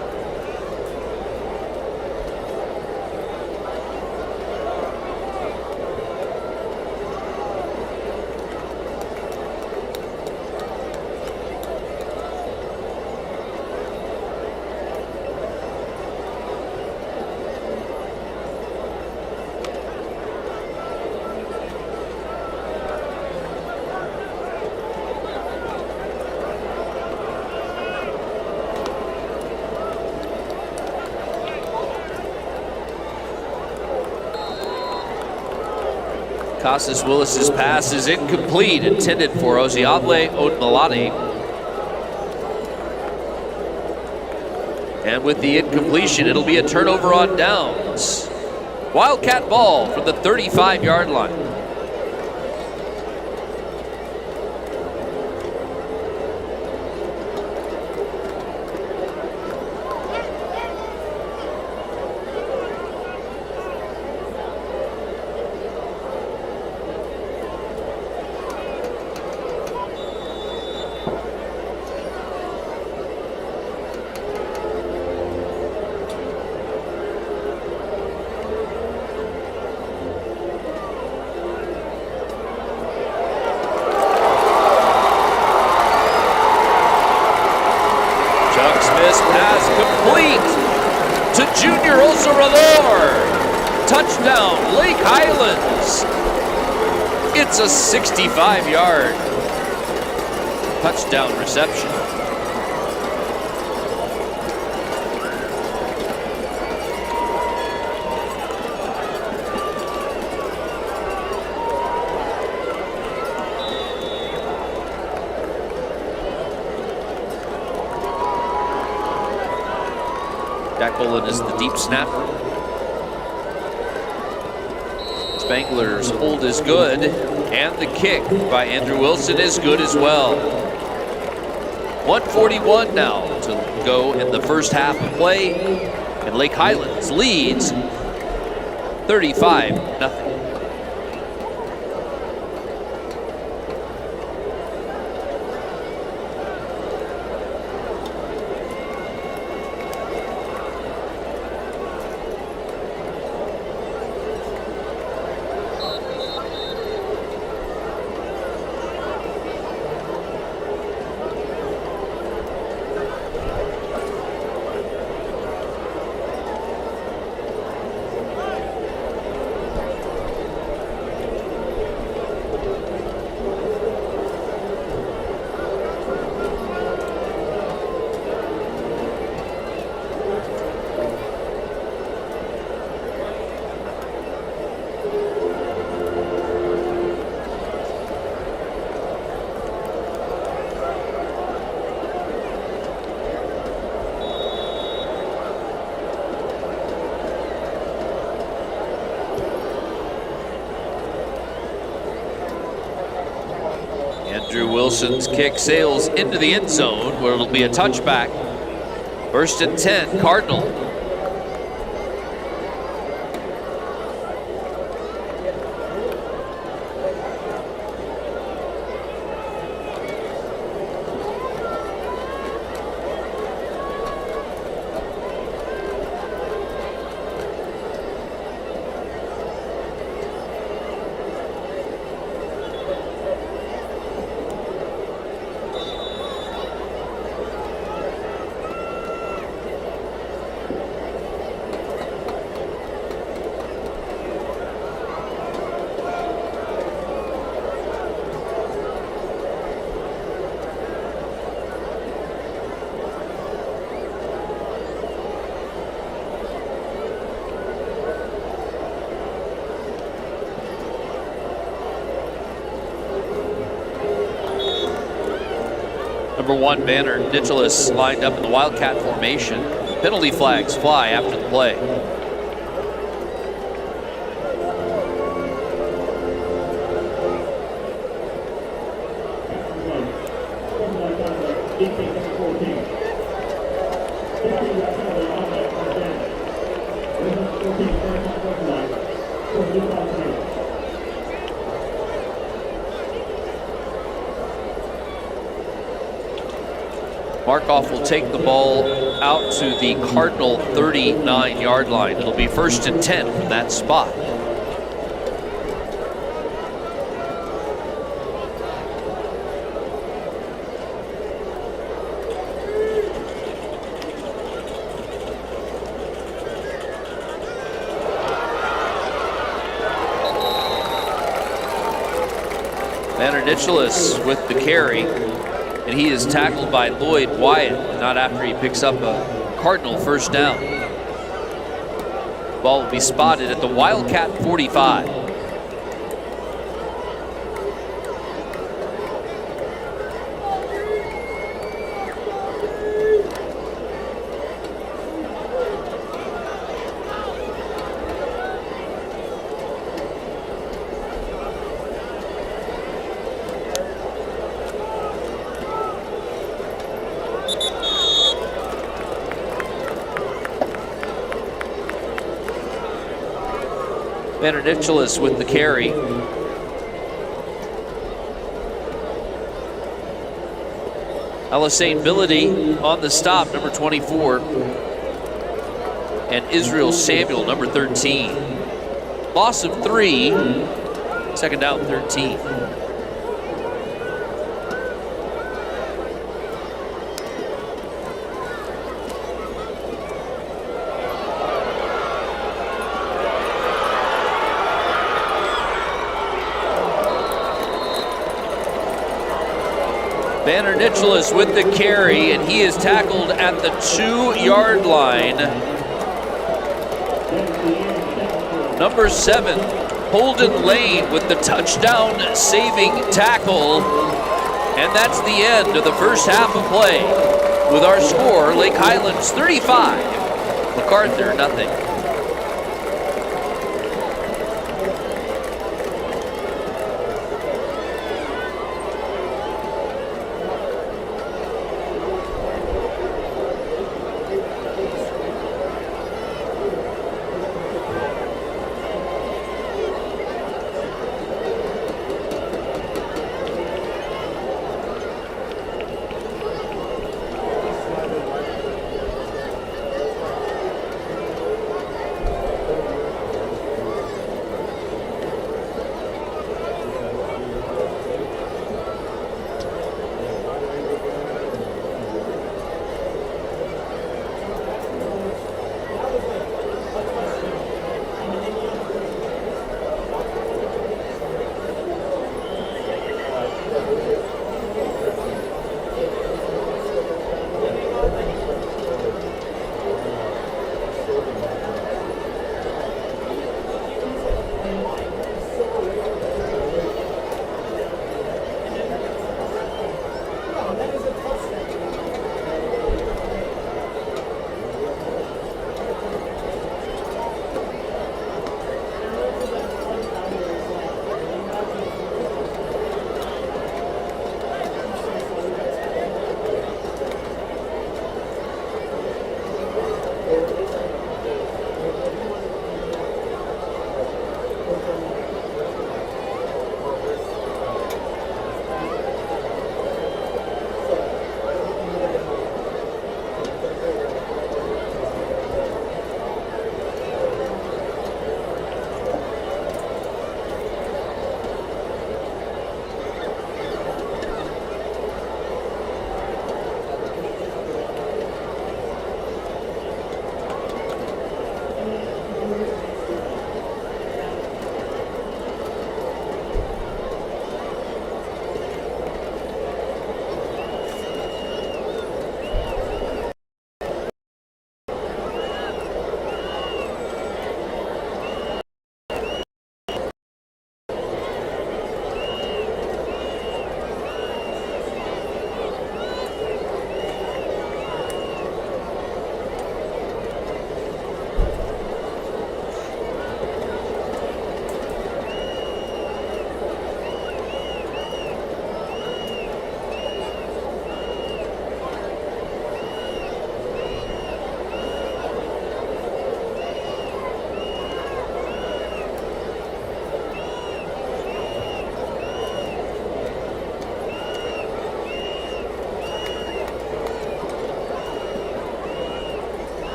Casas Willis's pass is incomplete, intended for Oziadle Odmalade. And with the incompletion, it'll be a turnover on downs. Wildcat ball from the 35-yard line. Touchdown, Lake Highlands. It's a 65-yard touchdown reception. Jack Bolin is the deep snapper. Spangler's hold is good, and the kick by Andrew Wilson is good as well. 1:41 now to go in the first half of play, and Lake Highlands leads 35-0. Wilson's kick sails into the end zone where it'll be a touchback. 1st and 10, Cardinal. Number 1, Banner Nicholas lined up in the Wildcat formation. Penalty flags fly after the play. Markoff will take the ball out to the Cardinal 39-yard line. It'll be 1st and 10 from that spot. Banner Nicholas with the carry. And he is tackled by Lloyd Wyatt, not after he picks up a Cardinal first down. Ball will be spotted at the Wildcat 45. Banner Nicholas with the carry. Alisane Billity on the stop, number 24. And Israel Samuel, number 13. Loss of 3, 2nd down 13. Banner Nicholas with the carry, and he is tackled at the 2-yard line. Number 7, Holden Lane with the touchdown saving tackle. And that's the end of the first half of play. With our score, Lake Highlands 35, MacArthur nothing.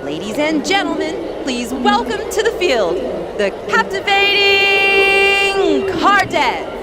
Ladies and gentlemen, please welcome to the field the captivating Cardinals.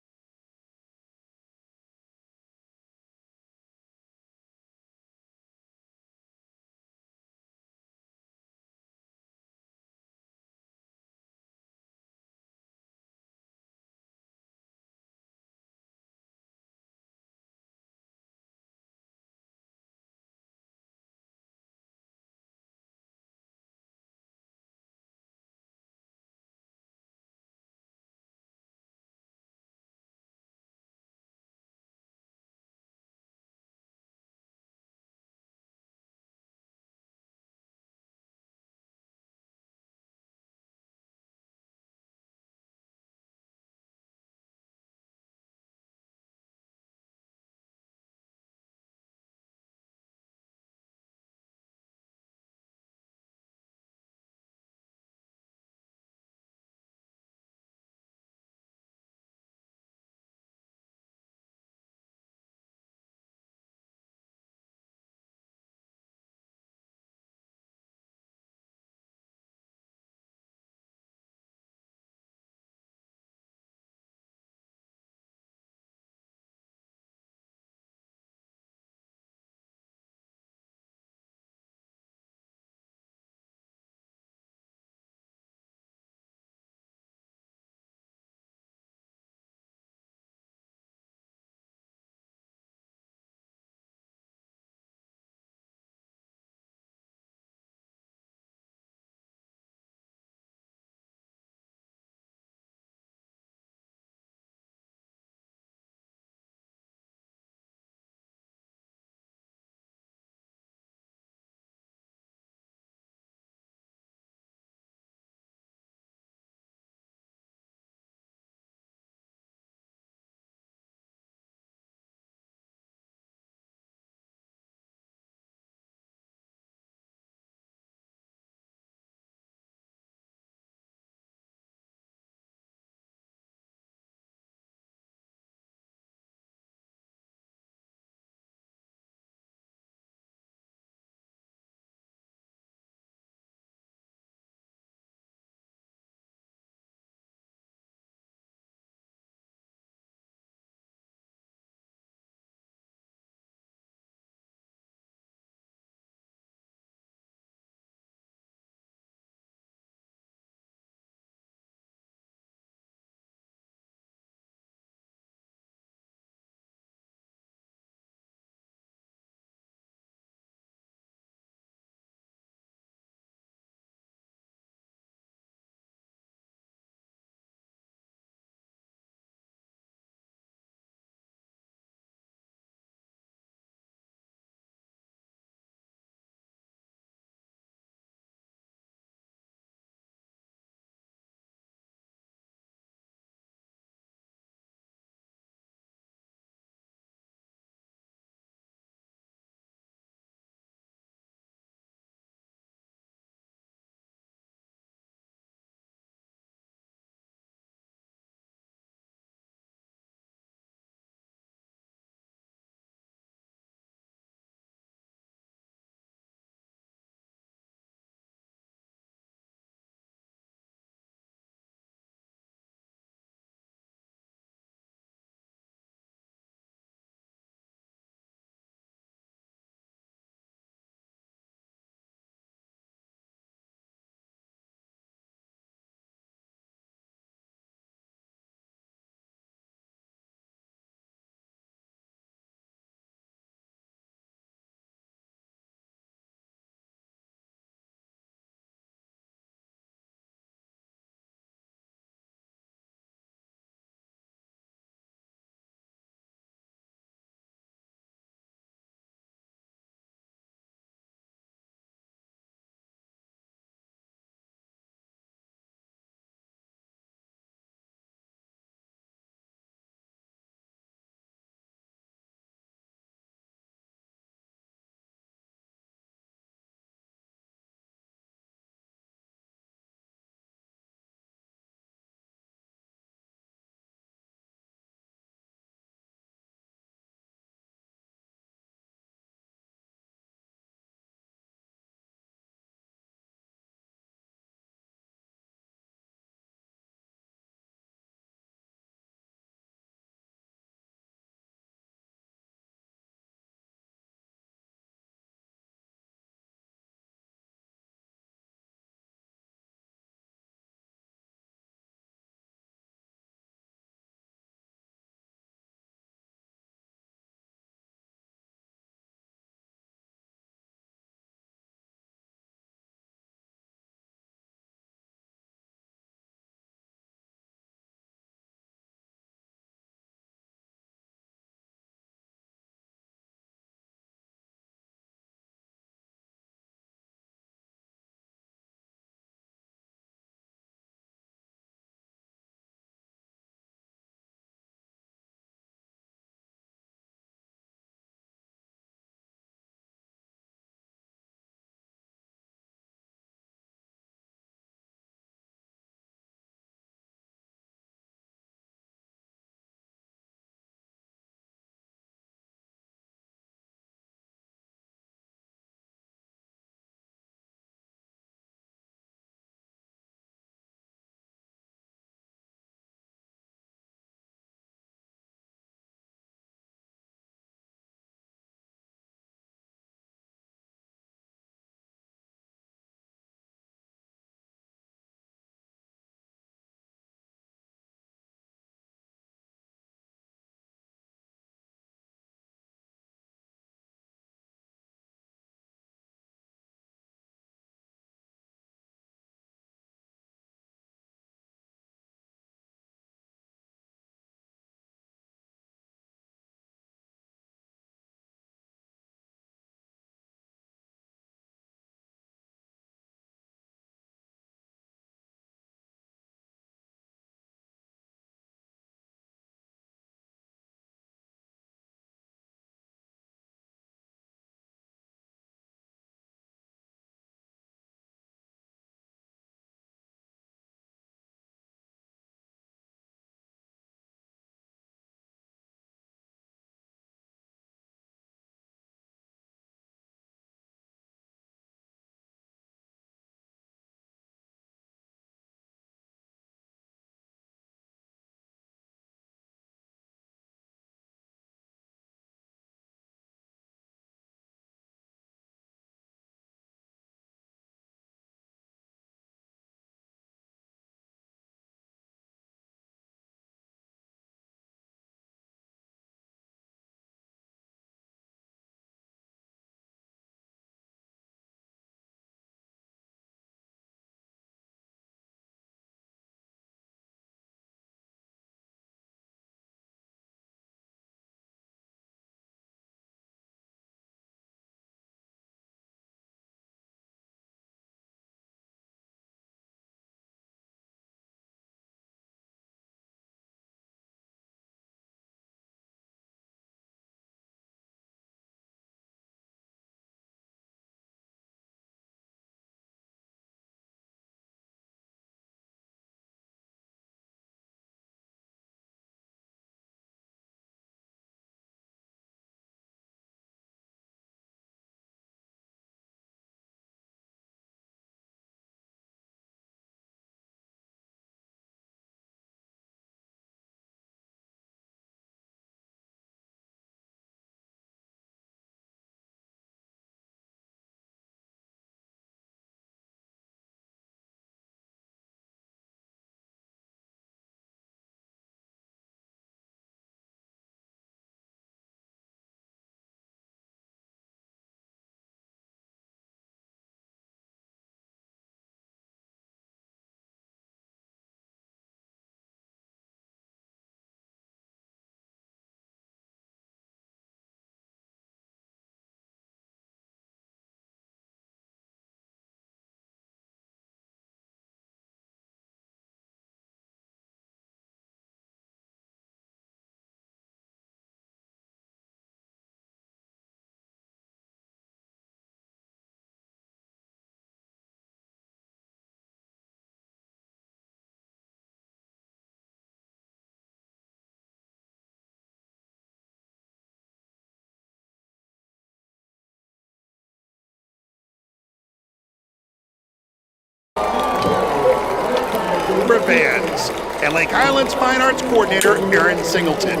Barbara Vans, and Lake Highlands Fine Arts Coordinator Aaron Singleton.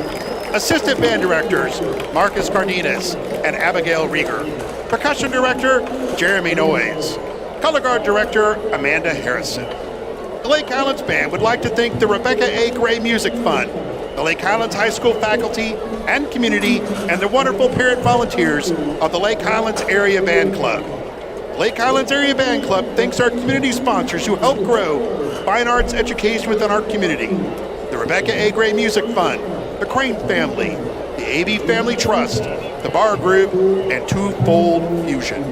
Assistant Band Directors Marcus Cardenas and Abigail Rieger. Percussion Director Jeremy Noyes. Color Guard Director Amanda Harrison. The Lake Highlands Band would like to thank the Rebecca A. Gray Music Fund, the Lake Highlands High School faculty and community, and the wonderful parent volunteers of the Lake Highlands Area Band Club. Lake Highlands Area Band Club thanks our community sponsors who help grow fine arts education within our community. The Rebecca A. Gray Music Fund, the Crane Family, the A.B. Family Trust, the Bar Group, and Twofold Fusion.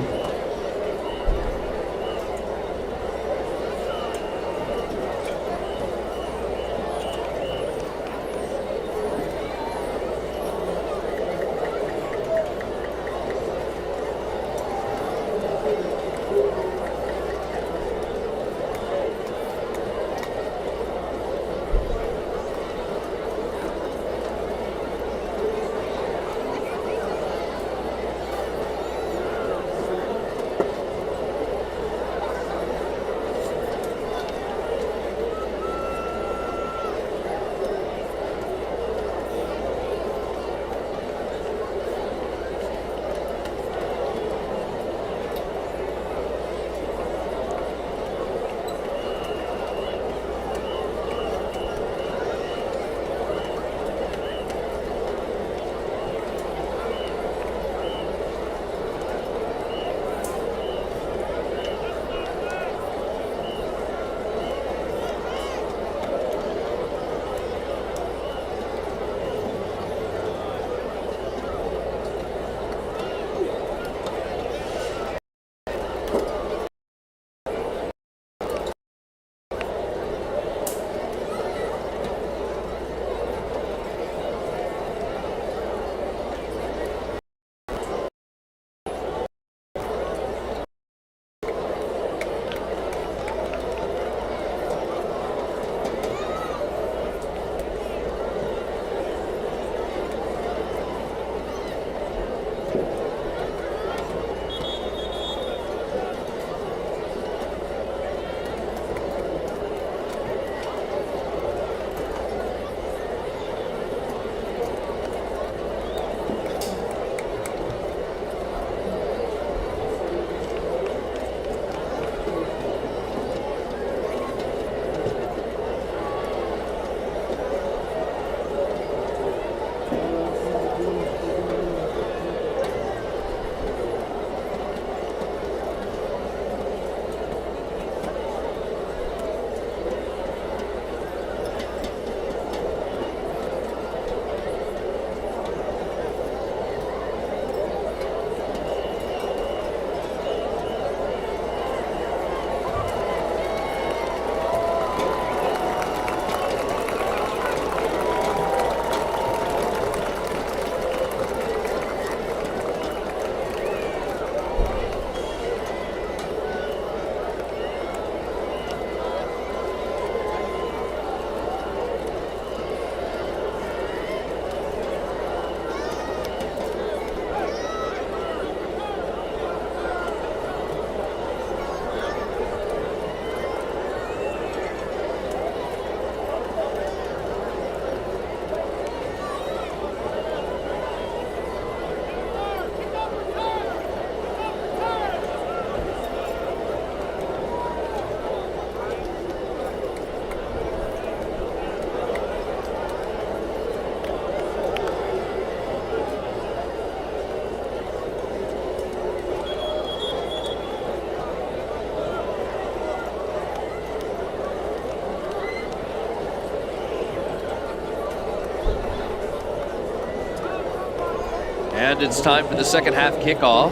And it's time for the second half kickoff.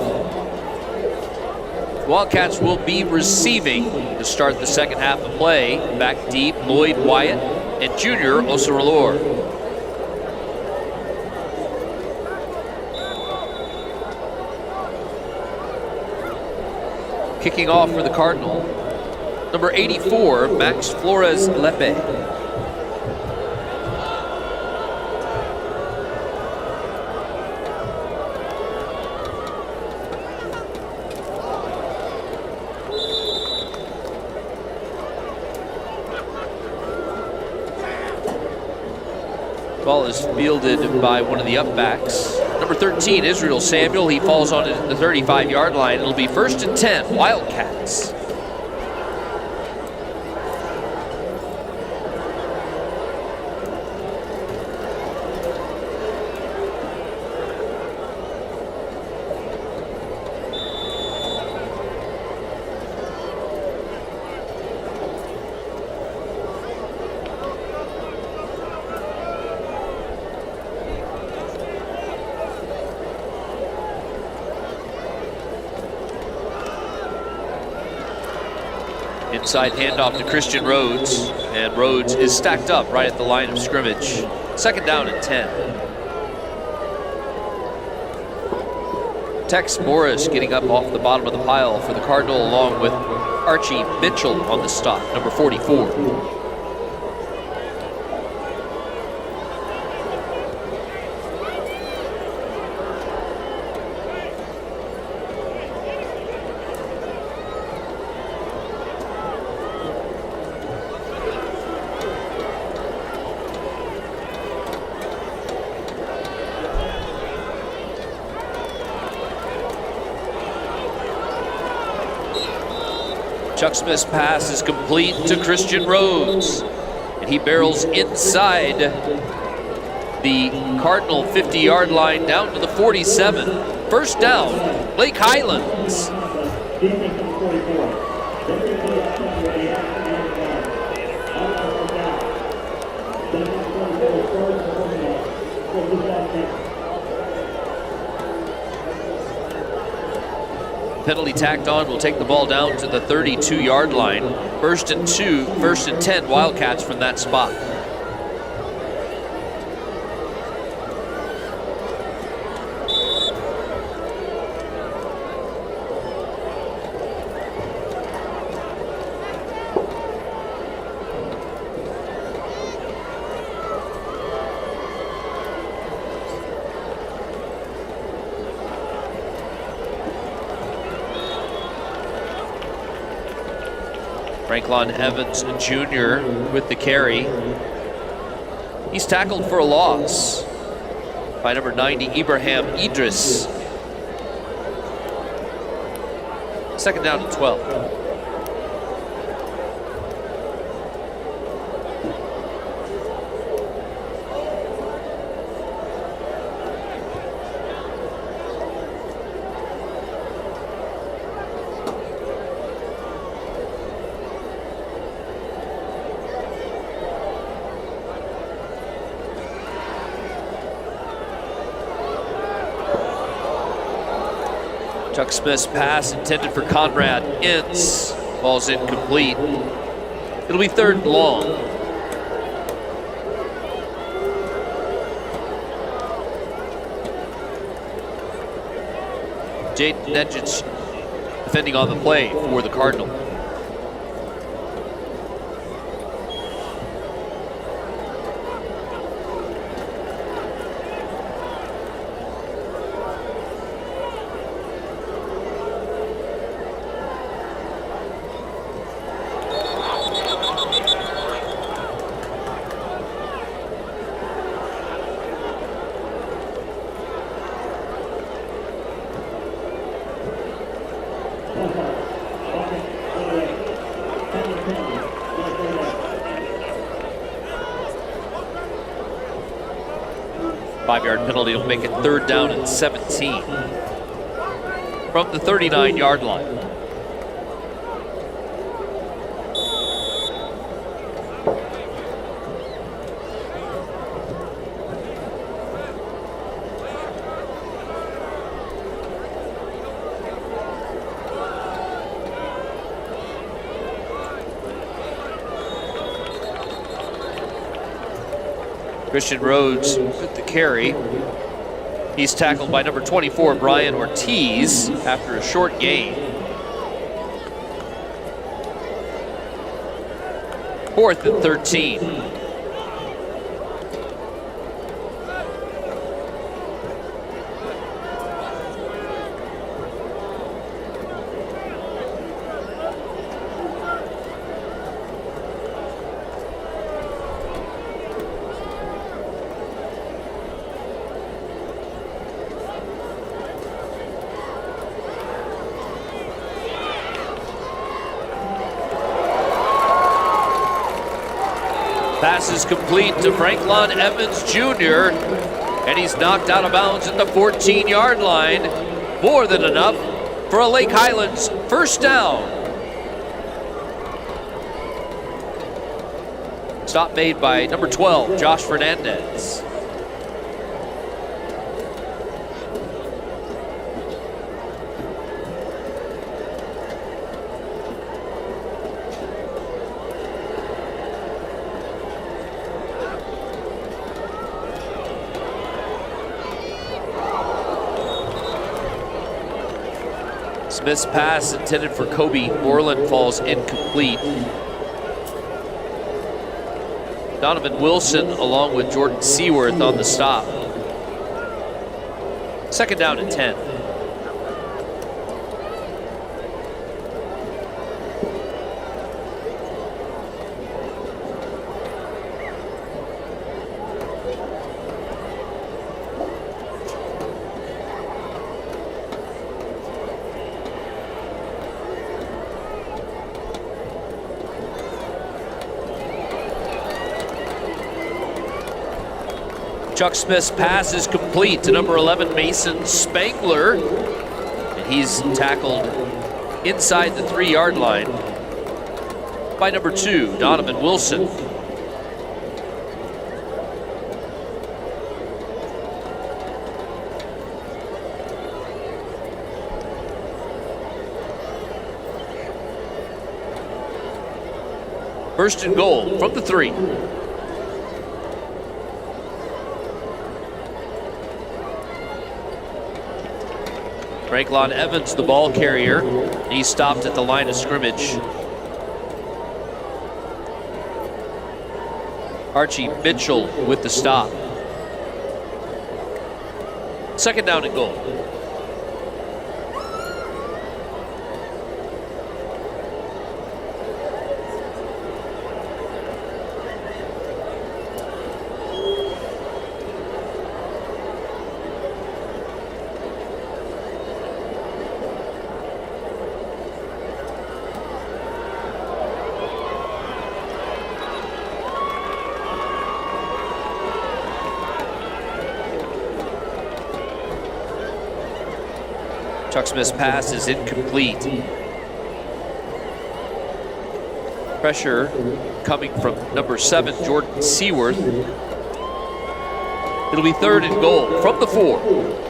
Wildcats will be receiving to start the second half of play. Back deep, Lloyd Wyatt and Junior Osaralor. Kicking off for the Cardinal, number 84, Max Flores Lepe. Ball is fielded by one of the upbacks. Number 13, Israel Samuel. He falls on the 35-yard line. It'll be 1st and 10, Wildcats. Inside handoff to Christian Rhodes, and Rhodes is stacked up right at the line of scrimmage. 2nd down and 10. Tex Morris getting up off the bottom of the pile for the Cardinal, along with Archie Mitchell on the stop, number 44. Chuck Smith's pass is complete to Christian Rhodes, and he barrels inside the Cardinal 50-yard line down to the 47. 1st down, Lake Highlands. Penalty tacked on will take the ball down to the 32-yard line. 1st and 10, Wildcats from that spot. Franklin Evans Jr. with the carry. He's tackled for a loss by number 90, Ibrahim Idris. 2nd down and 12. Chuck Smith's pass intended for Conrad Ince. Ball's incomplete. It'll be 3rd and long. Jaden Nedjic defending on the play for the Cardinal. Five-yard penalty will make it 3rd down and 17 from the 39-yard line. Christian Rhodes with the carry. He's tackled by number 24, Brian Ortiz, after a short gain. 4th and 13. Pass is complete to Franklin Evans Jr., and he's knocked out of bounds at the 14-yard line. More than enough for a Lake Highlands first down. Stop made by number 12, Josh Fernandez. Smith's pass intended for Kobe Borland falls incomplete. Donovan Wilson along with Jordan Seaworth on the stop. Second down and 10. Chuck Smith's pass is complete to number 11, Mason Spangler. And he's tackled inside the 3-yard line by number 2, Donovan Wilson. First and goal from the 3. Franklin Evans, the ball carrier. He's stopped at the line of scrimmage. Archie Mitchell with the stop. Second down and goal. Chuck Smith's pass is incomplete. Pressure coming from number 7, Jordan Seaworth. It'll be third and goal from the 4.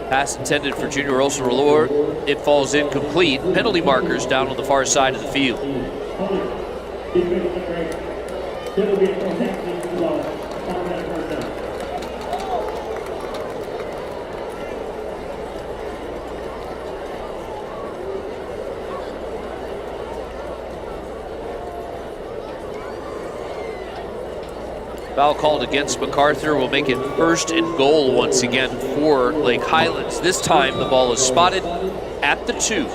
Pass intended for Junior Olson-Ralor. It falls incomplete. Penalty markers down on the far side of the field. Foul called against MacArthur will make it first and goal once again for Lake Highlands. This time the ball is spotted at the 2.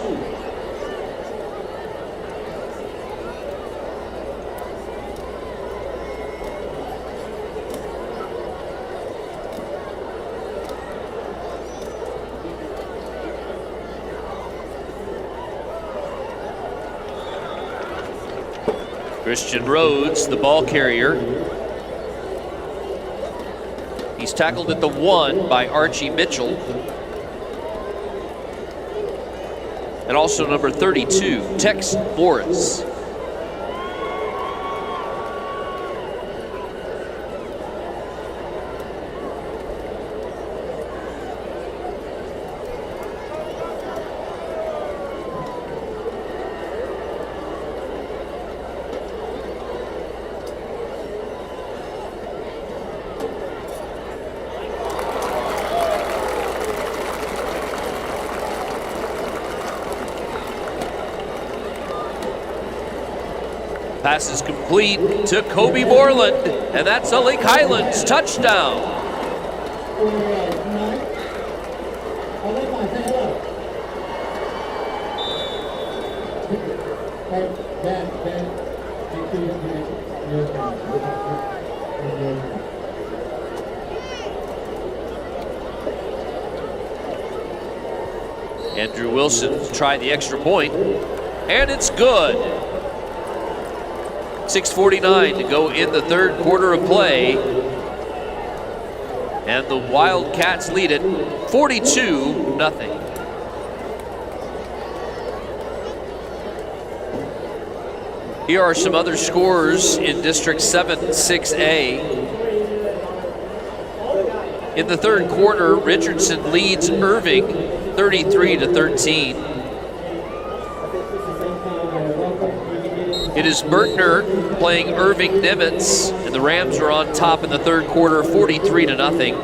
Christian Rhodes, the ball carrier. He's tackled at the 1 by Archie Mitchell. And also number 32, Tex Morris. Pass is complete to Kobe Moreland, and that's a Lake Highlands touchdown. Andrew Wilson tried the extra point, and it's good. 6:49 to go in the third quarter of play. And the Wildcats lead it 42-0. Here are some other scores in District 7 6A. In the third quarter, Richardson leads Irving 33-13. It is Berkner playing Irving Nimitz, and the Rams are on top in the third quarter, 43-0.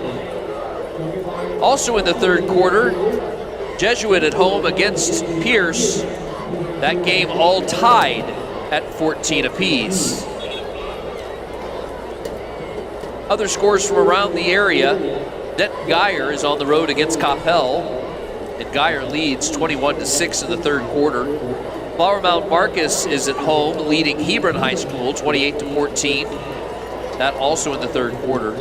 Also in the third quarter, Jesuit at home against Pierce. That game all tied at 14 apiece. Other scores from around the area. Denton Geyer is on the road against Coppell, and Geyer leads 21-6 in the third quarter. Flower Mound Marcus is at home, leading Hebron High School 28-14. That also in the third quarter.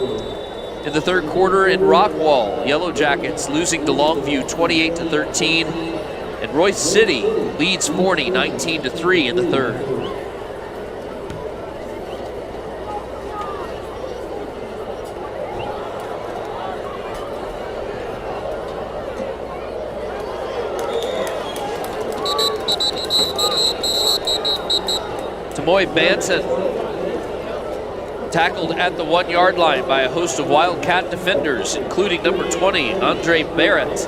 In the third quarter in Rockwall, Yellow Jackets losing to Longview 28-13, and Royce City leads Forney 19-3 in the third. Tamoy Banton tackled at the 1 yard line by a host of Wildcat defenders, including number 20, Andre Barrett.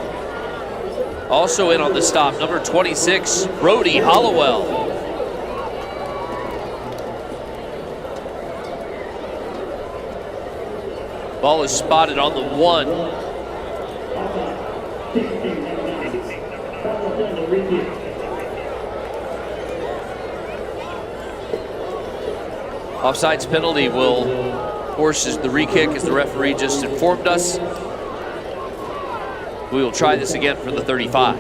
Also in on the stop, number 26, Brody Hollowell. Ball is spotted on the 1. Offsides penalty will force the re-kick, as the referee just informed us. We will try this again for the 35.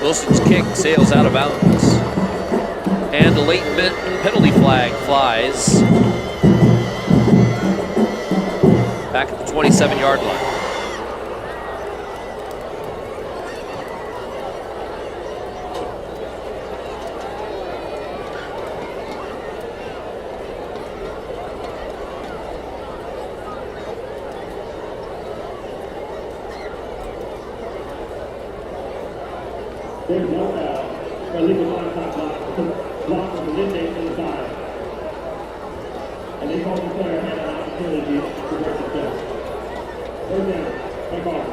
Wilson's kick sails out of bounds, and a late penalty flag flies back at the 27-yard line. There's no foul. Illegal contact block of the midday inside. And they call the player had an opportunity to break the test. Third down. Take off.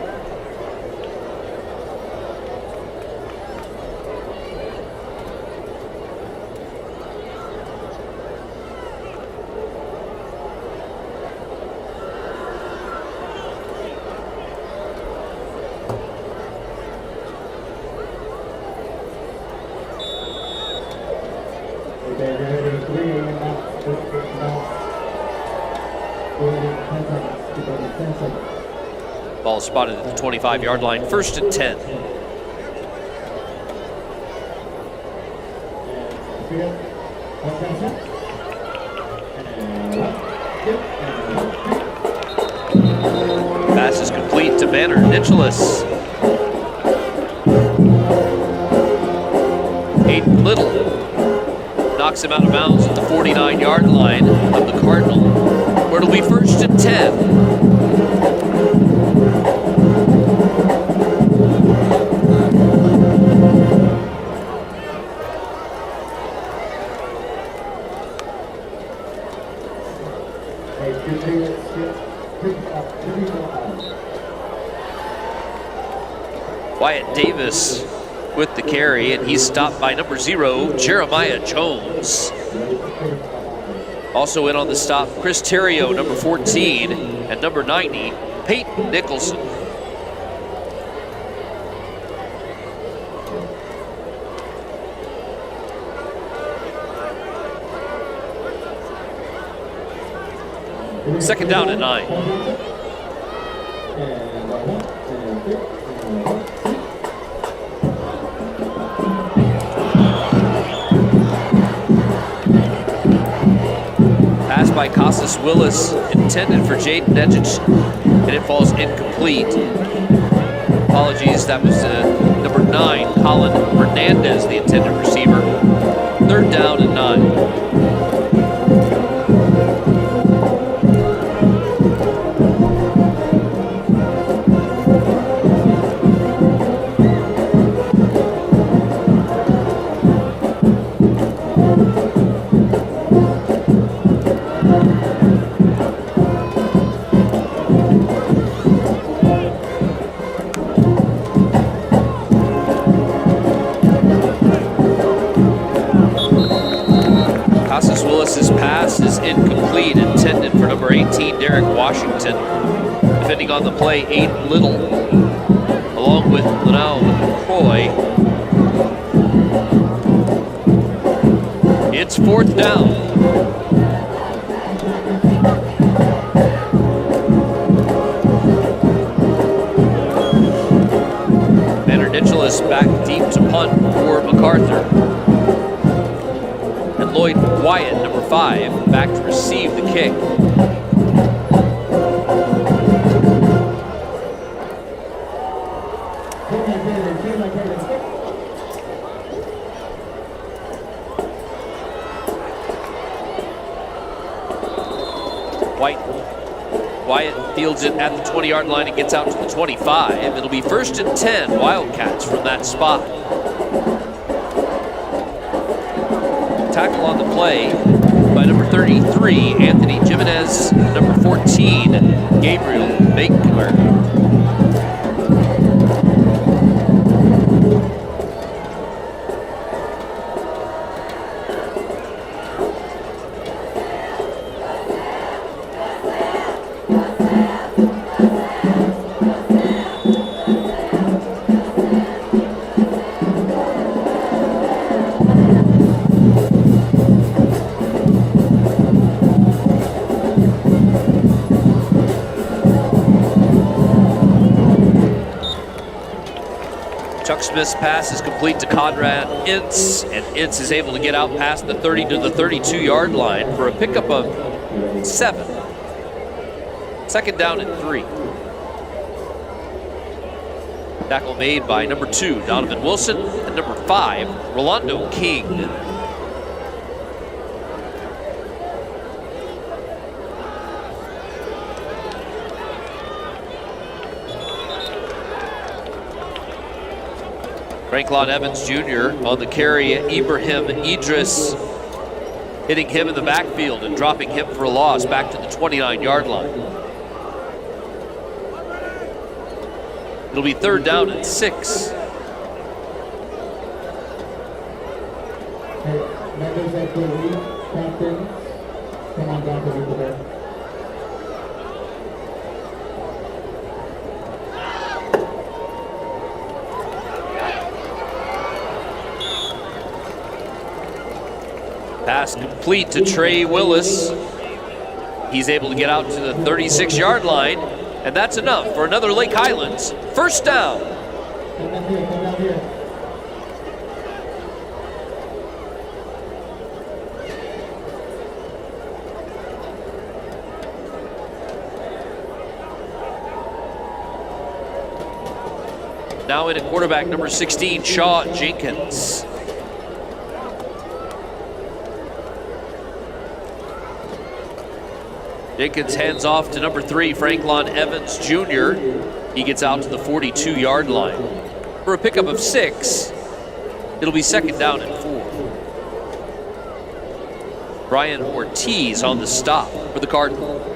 Ball spotted at the 25-yard line, 1st and 10. Pass is complete to Banner Nicholas. Aiden Little knocks him out of bounds at the 49-yard line of the Cardinal, where it'll be first and 10. Wyatt Davis with the carry, and he's stopped by number 0, Jeremiah Jones. Also in on the stop, Chris Terrio, number 14, and number 90, Peyton Nicholson. Second down at 9. Pass by Casas Willis, intended for Jaden Edgich, and it falls incomplete. Apologies, that was number 9, Colin Hernandez, the intended receiver. Third down and 9. Willis's pass is incomplete, intended for number 18, Derek Washington. Defending on the play, Aiden Little, along with Linnell McCoy. It's fourth down. Banner Nicholas back deep to punt for MacArthur. Lloyd Wyatt, number 5, back to receive the kick. Wyatt fields it at the 20-yard line and gets out to the 25. It'll be first and 10, Wildcats from that spot. Tackle on the play by number 33, Anthony Jimenez, number 14, Gabriel Baker. Smith's pass is complete to Conrad Ince, and Ince is able to get out past the 30 to the 32-yard line for a pickup of 7. Second down and 3. Tackle made by number 2, Donovan Wilson, and number 5, Rolando King. Franklin Evans Jr. on the carry, Ibrahim Idris hitting him in the backfield and dropping him for a loss back to the 29-yard line. It'll be third down and 6. Members of the league, captains, come on down to the ball. Pass complete to Trey Willis. He's able to get out to the 36-yard line, and that's enough for another Lake Highlands first down. Come down here, come down here. now in at quarterback, number 16, Shaw Jenkins. Jenkins hands off to number 3, Franklin Evans Jr. He gets out to the 42-yard line. For a pickup of 6, it'll be second down and 4. Brian Ortiz on the stop for the Cardinals.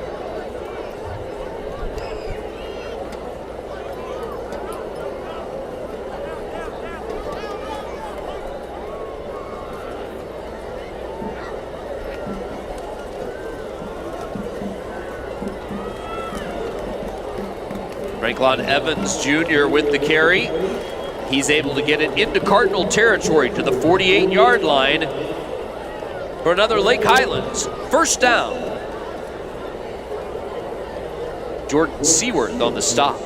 Franklin Evans Jr. with the carry. He's able to get it into Cardinal territory to the 48-yard line for another Lake Highlands first down. Jordan Seaworth on the stop.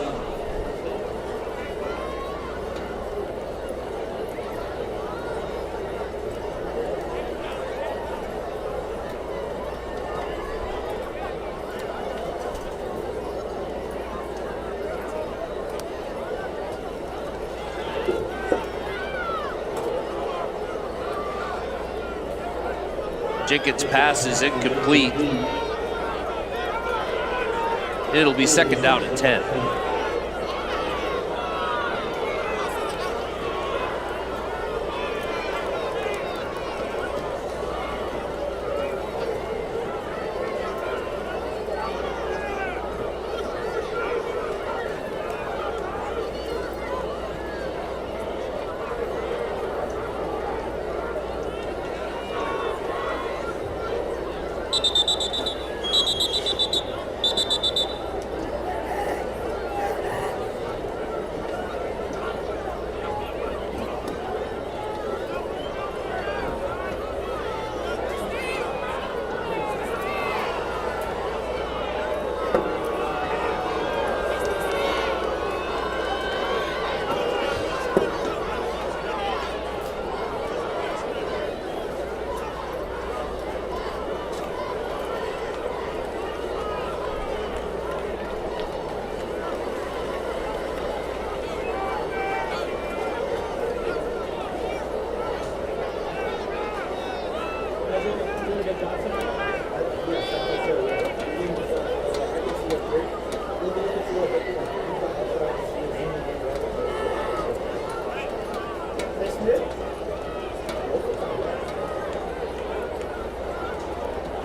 Jenkins' pass is incomplete. It'll be second down and 10.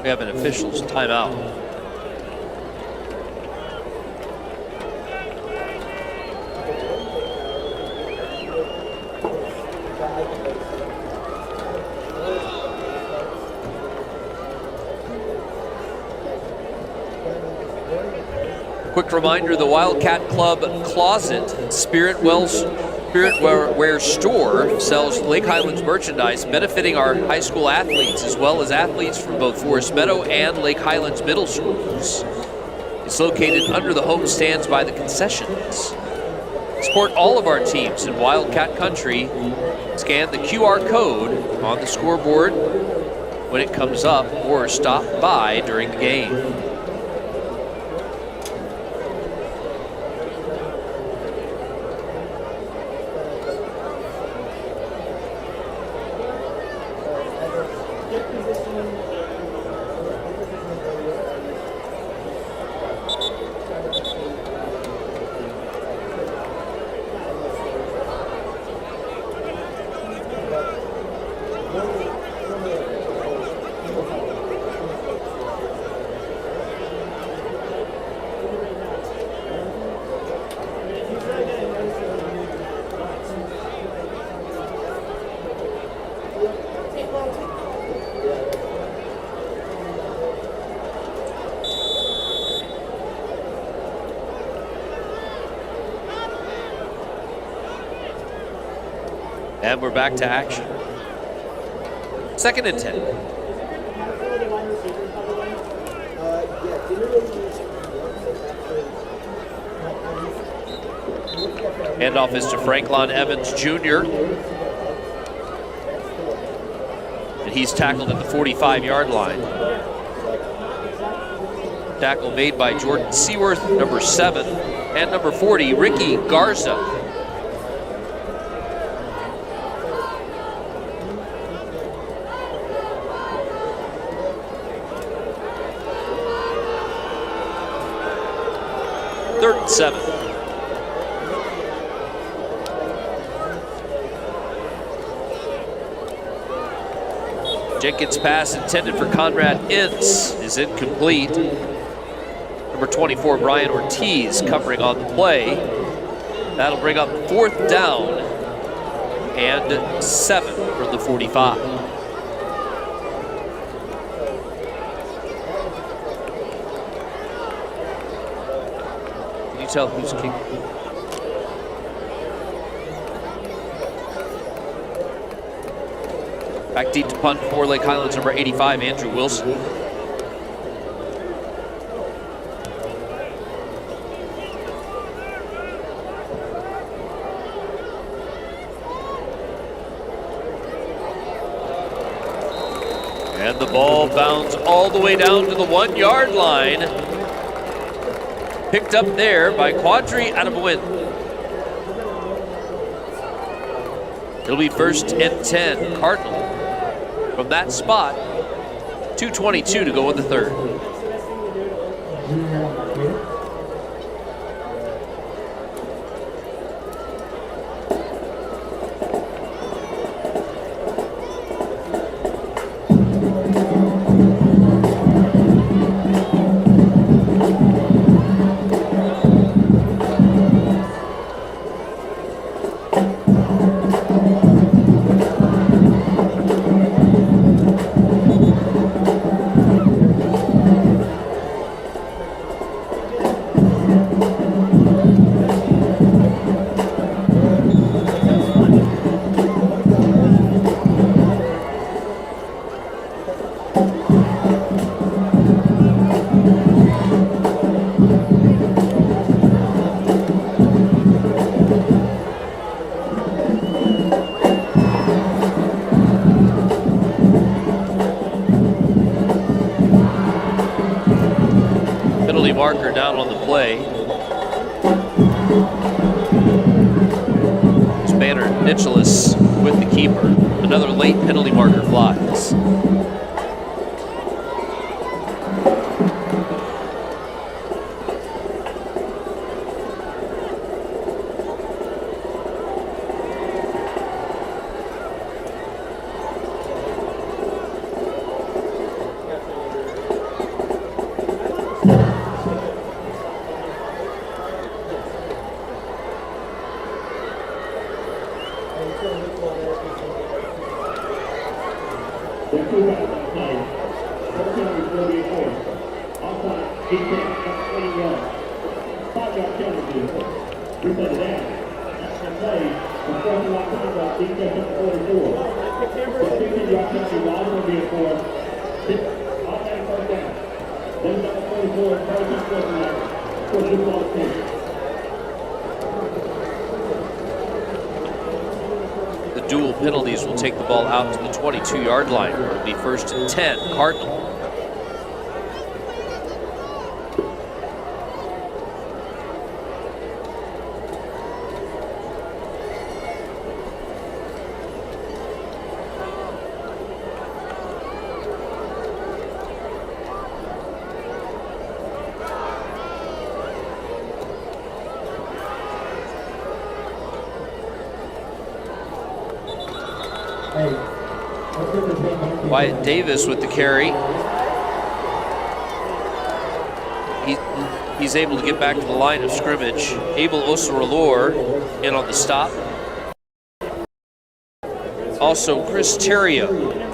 We have an official's timeout. Quick reminder, the Wildcat Club Closet Spiritware store sells Lake Highlands merchandise benefiting our high school athletes as well as athletes from both Forest Meadow and Lake Highlands middle schools. It's located under the home stands by the concessions. Support all of our teams in Wildcat Country. Scan the QR code on the scoreboard when it comes up or stop by during the game. And we're back to action. Second and 10. Handoff is to Franklin Evans Jr. And he's tackled at the 45-yard line. Tackle made by Jordan Seaworth, number 7, and number 40, Ricky Garza. 3rd and 7. Jenkins' pass intended for Conrad Ince is incomplete. Number 24, Brian Ortiz, covering on the play. That'll bring up 4th down and 7 from the 45. Can you tell who's kicking? Back deep to punt for Lake Highlands, number 85, Andrew Wilson. And the ball bounds all the way down to the 1-yard line. Picked up there by Quadri Adamowin. It'll be 1st and 10, Cardinal. From that spot, 2:22 to go in the 3rd. Marker down on the play. It's Banner Nicholas with the keeper. Another late penalty marker flies. The dual penalties will take the ball out to the 22-yard line, where it'll be 1st and 10, Cardinal. Wyatt Davis with the carry. He's able to get back to the line of scrimmage. Abel Osarolor in on the stop. Also Chris Terrio.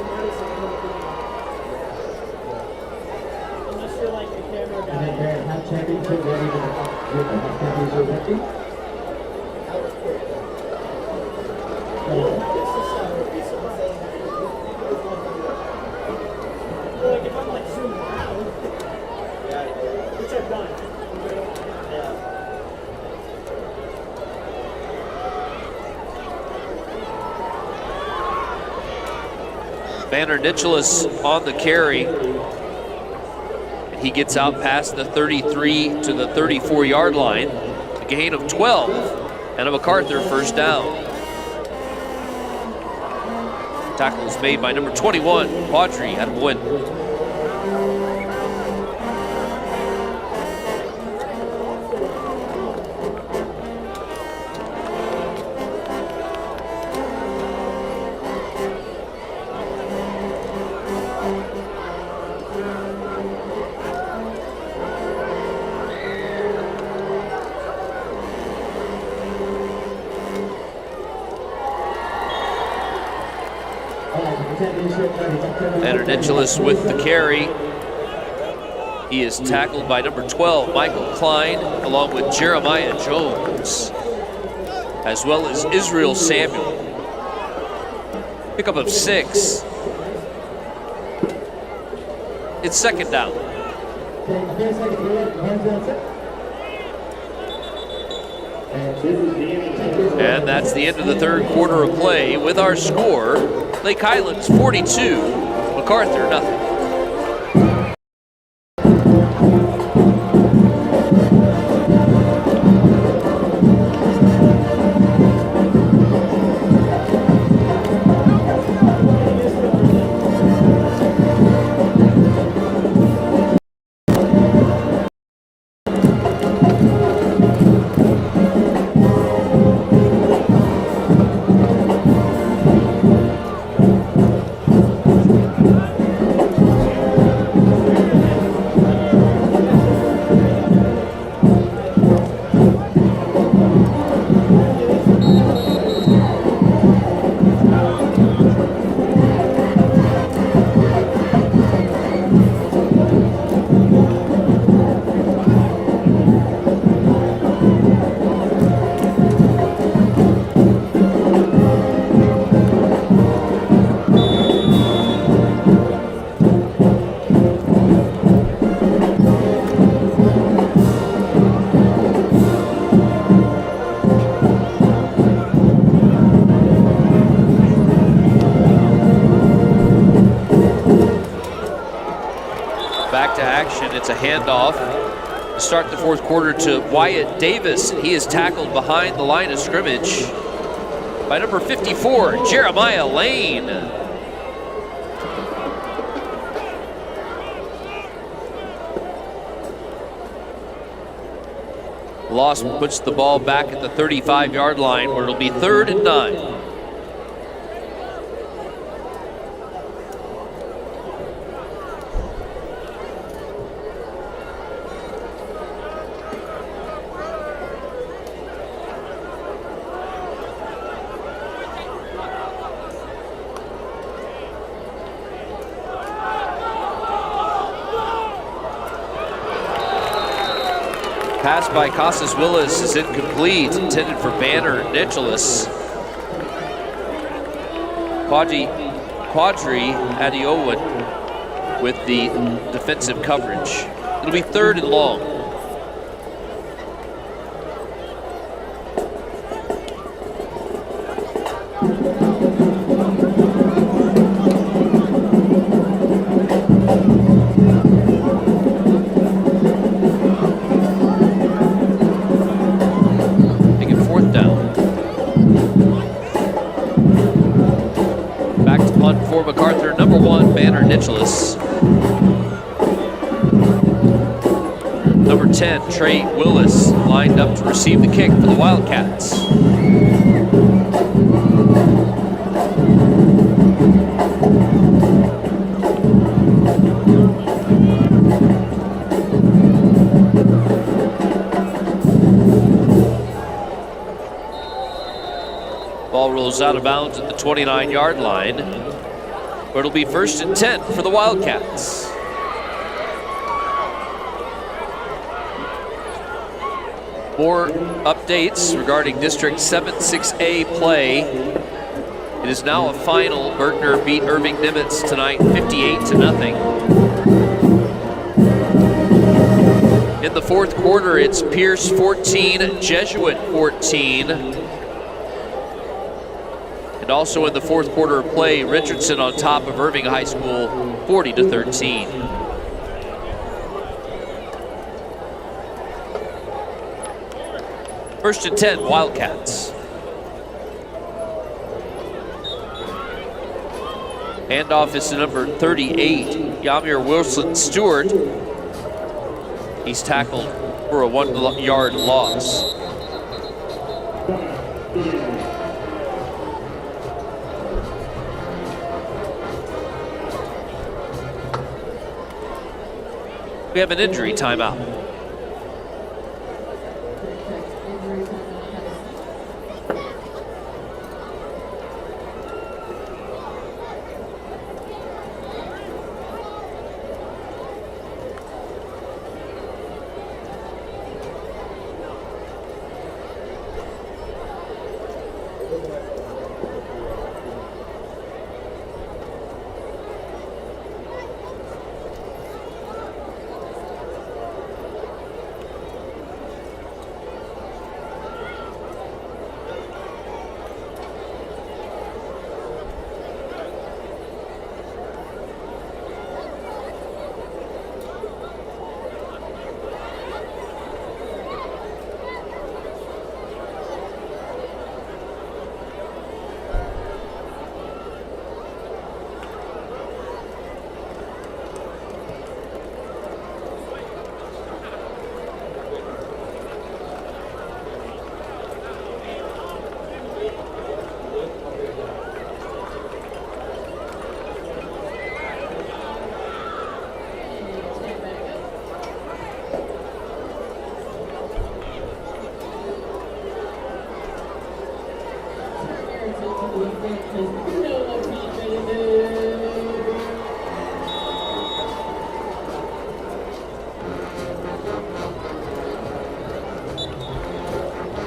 Banner Nicholas on the carry. He gets out past the 33 to the 34-yard line. A gain of 12 and a MacArthur 1st down. Tackle is made by number 21, Quadri Adamowin. Banner Nicholas with the carry. He is tackled by number 12, Michael Klein, along with Jeremiah Jones, as well as Israel Samuel. Pickup of 6. It's second down. And that's the end of the third quarter of play with our score, Lake Highlands 42, MacArthur nothing. It's a handoff to start the fourth quarter to Wyatt Davis. He is tackled behind the line of scrimmage by number 54, Jeremiah Lane. Loss puts the ball back at the 35-yard line where it'll be 3rd and 9. Pass by Casas Willis is incomplete, intended for Banner Nicholas. Quadri Adeowood with the defensive coverage. It'll be 3rd and long. MacArthur, number 1, Banner Nicholas. Number 10, Trey Willis, lined up to receive the kick for the Wildcats. Ball rolls out of bounds at the 29-yard line, where it'll be 1st and 10 for the Wildcats. More updates regarding District 7-6A play. It is now a final. Bergner beat Irving Nimitz tonight 58-0. In the fourth quarter, it's Pierce 14, Jesuit 14. And also in the fourth quarter of play, Richardson on top of Irving High School 40-13. First and 10, Wildcats. Handoff is to number 38, Yamir Wilson Stewart. He's tackled for a 1-yard loss. We have an injury timeout.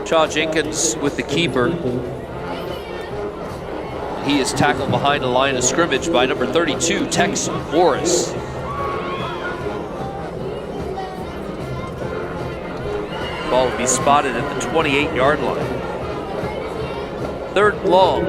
Shaw Jenkins with the keeper. He is tackled behind the line of scrimmage by number 32, Tex Morris. Ball will be spotted at the 28-yard line. 3rd and long.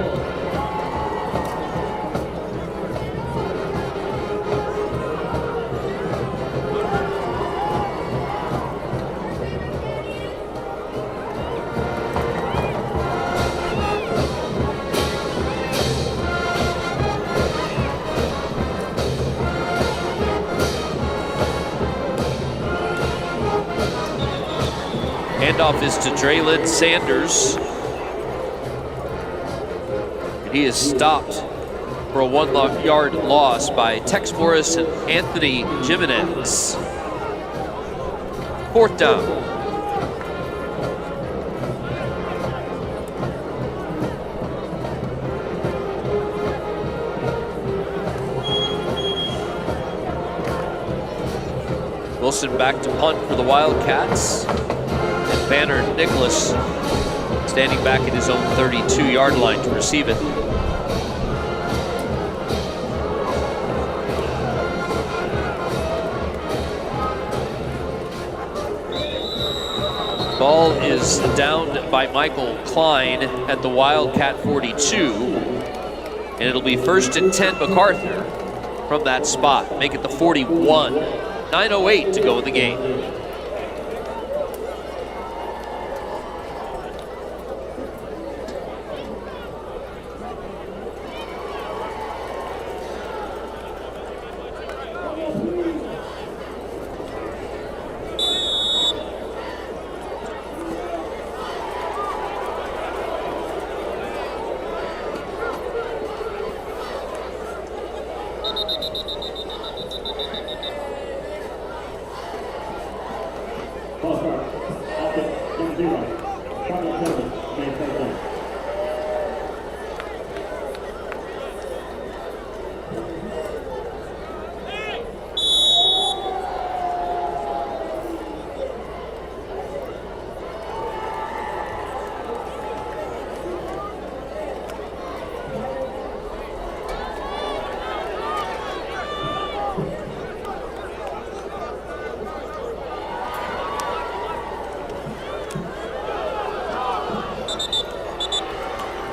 Handoff is to Draylon Sanders. And he is stopped for a 1-yard loss by Tex Morris and Anthony Jimenez. 4th down. Wilson back to punt for the Wildcats. Banner Nicholas standing back at his own 32-yard line to receive it. Ball is downed by Michael Klein at the Wildcat 42. And it'll be 1st and 10 MacArthur from that spot. Make it the 41. 9:08 to go in the game.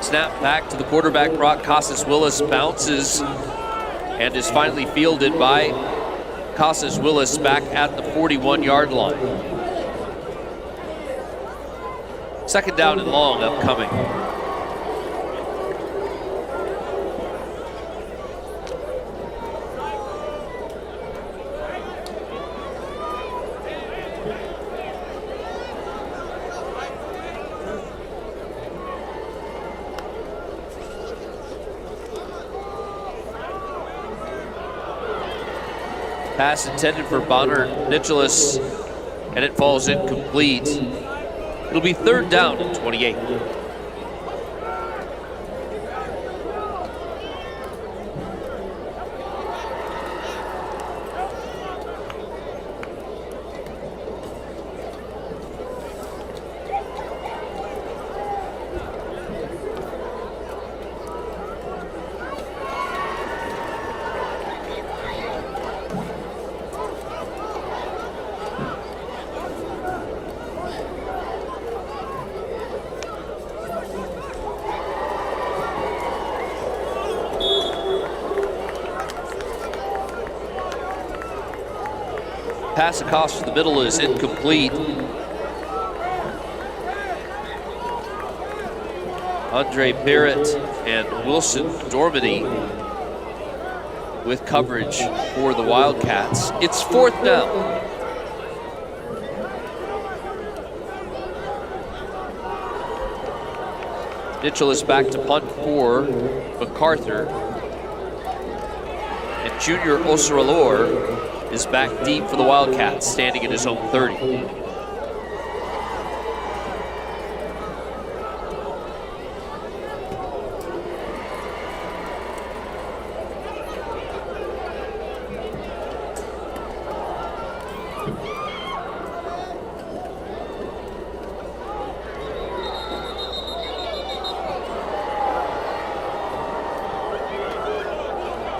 Snap back to the quarterback, Brock Casas Willis, bounces and is finally fielded by Casas Willis back at the 41-yard line. 2nd down and long upcoming. Pass intended for Bonner Nicholas, and it falls incomplete. It'll be 3rd down and 28. Pass across the middle is incomplete. Andre Barrett and Wilson Dormady with coverage for the Wildcats. It's 4th down. Mitchell is back to punt for MacArthur. And Junior Osaralor is back deep for the Wildcats, standing at his own 30.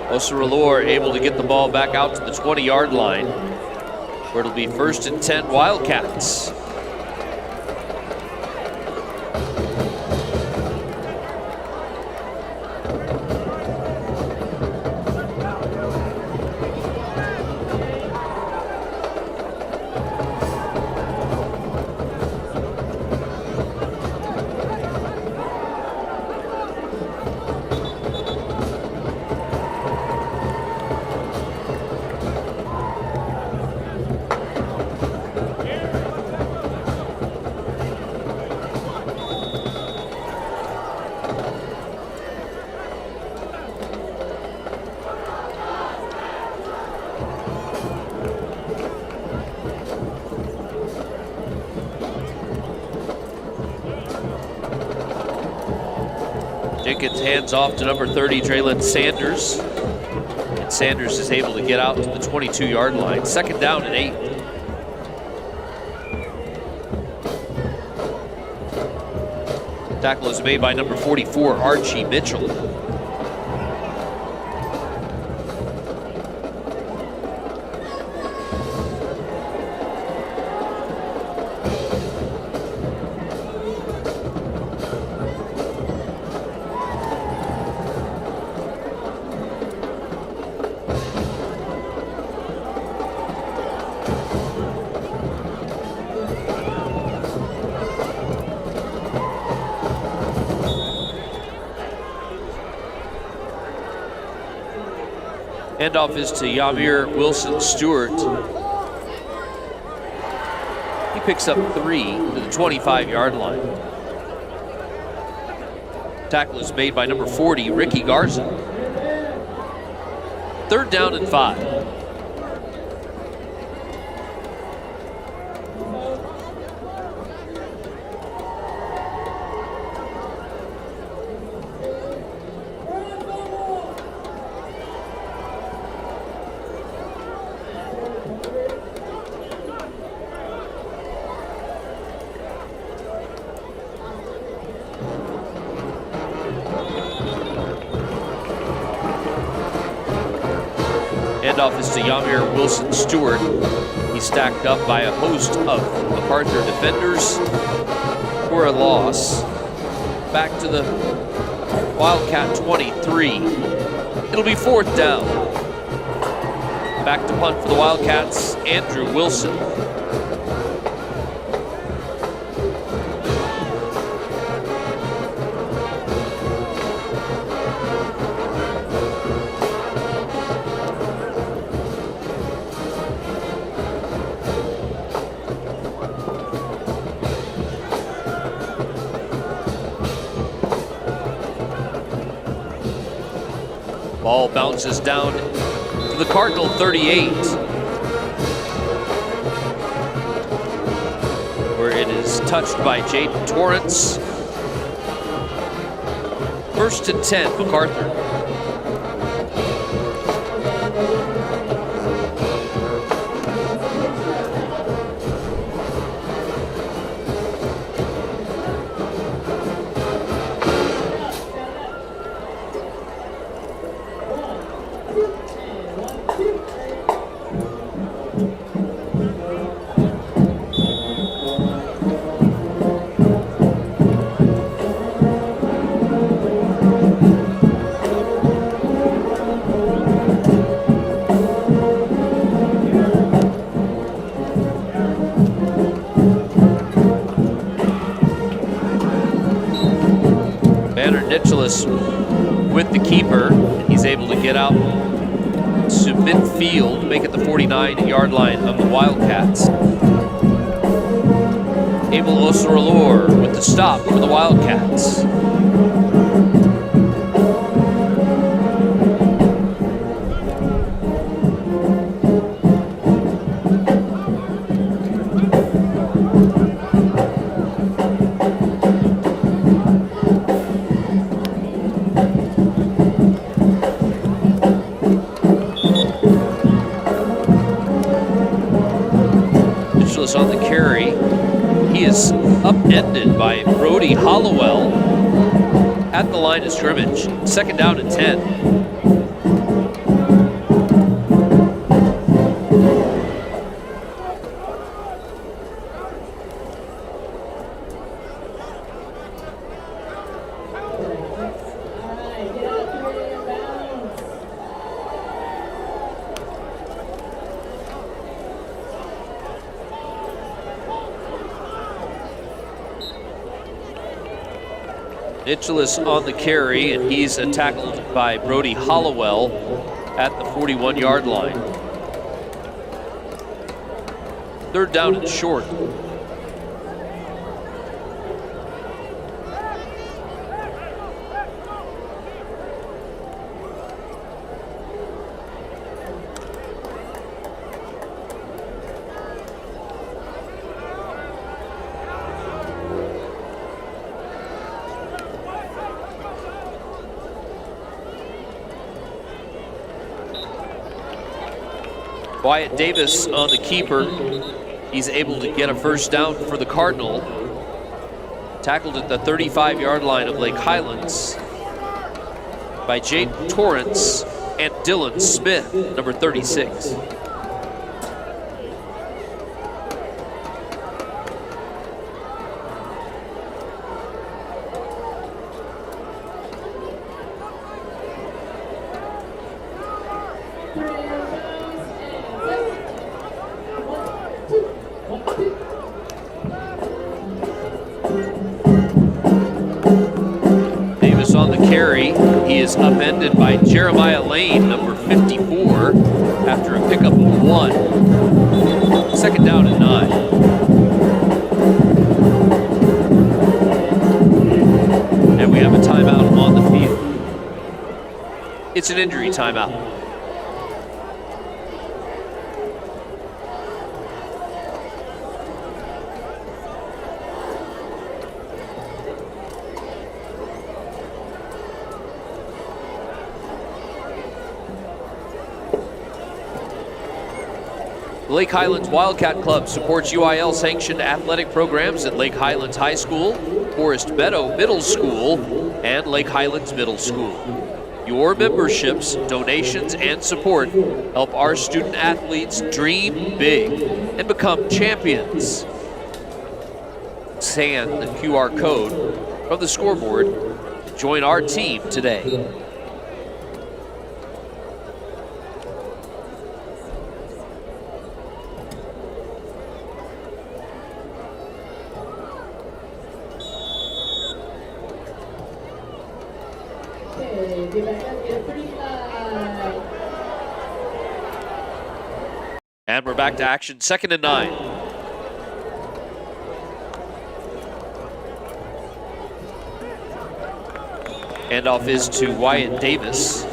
Osaralor able to get the ball back out to the 20-yard line, where it'll be 1st and 10 Wildcats. Jenkins hands off to number 30, Traylon Sanders. And Sanders is able to get out to the 22-yard line. 2nd down and 8. Tackle is made by number 44, Archie Mitchell. Handoff is to Yamir Wilson Stewart. He picks up 3 to the 25-yard line. Tackle is made by number 40, Ricky Garza. 3rd down and 5. Handoff is to Yamir Wilson Stewart. He's stacked up by a host of MacArthur defenders for a loss. Back to the Wildcat 23. It'll be 4th down. Back to punt for the Wildcats, Andrew Wilson. Ball bounces down to the Cardinal 38, where it is touched by Jaden Torrance. 1st and 10, MacArthur. With the keeper, he's able to get out to midfield, make it the 49-yard line of the Wildcats. Abel Osaralor with the stop for the Wildcats. On the carry, he is upended by Brody Hollowell at the line of scrimmage. 2nd down and 10. Nicholas on the carry, and he's tackled by Brody Hollowell at the 41-yard line. Third down and short. Wyatt Davis on the keeper. He's able to get a first down for the Cardinal. Tackled at the 35-yard line of Lake Highlands by Jaden Torrance and Dylan Smith, number 36. He is upended by Jeremiah Lane, number 54, after a pickup of 1. Second down and 9. And we have a timeout on the field. It's an injury timeout. Lake Highlands Wildcat Club supports UIL-sanctioned athletic programs at Lake Highlands High School, Forest Meadow Middle School, and Lake Highlands Middle School. Your memberships, donations, and support help our student athletes dream big and become champions. Scan the QR code from the scoreboard to join our team today. And we're back to action, 2nd and 9. Handoff is to Wyatt Davis.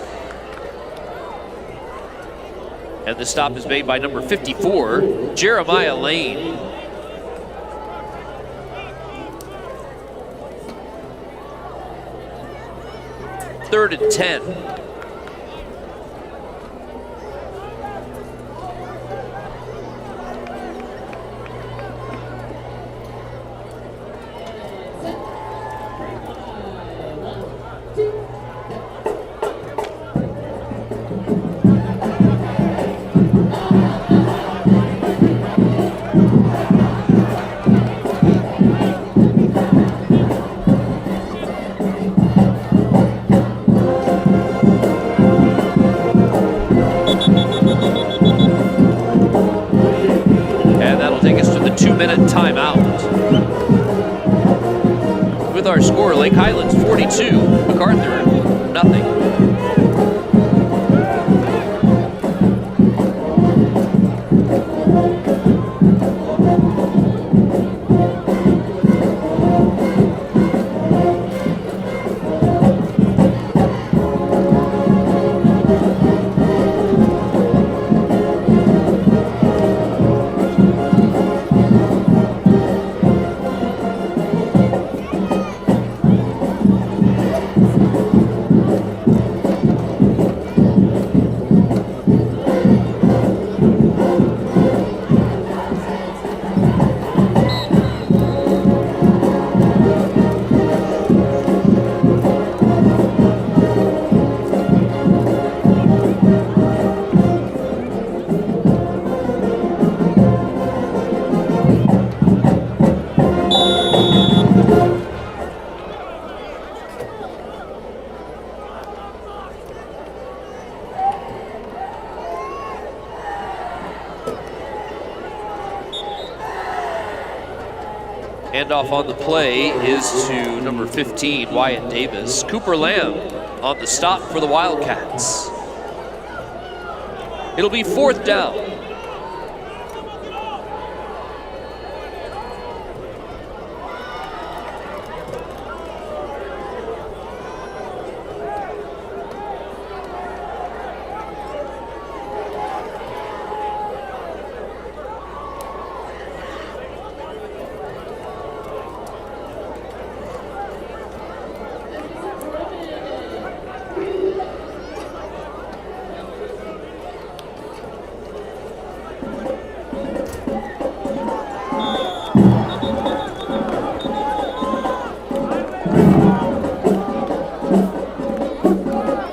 And the stop is made by number 54, Jeremiah Lane. Third and 10. With our score, Lake Highlands 42, MacArthur nothing. Handoff on the play is to number 15, Wyatt Davis. Cooper Lamb on the stop for the Wildcats. It'll be 4th down.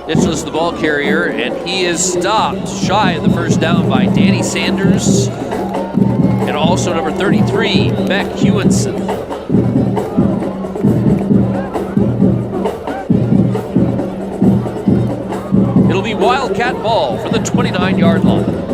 Mitchell is the ball carrier, and he is stopped shy of the first down by Danny Sanders and also number 33, Beck Hewinson. It'll be Wildcat ball for the 29-yard line.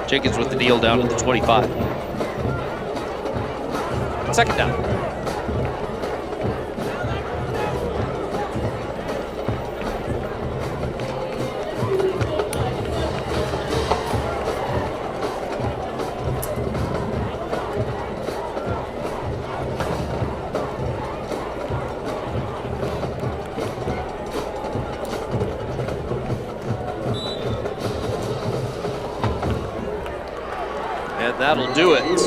Jenkins with the kneel down at the 25. 2nd down. And that'll do it.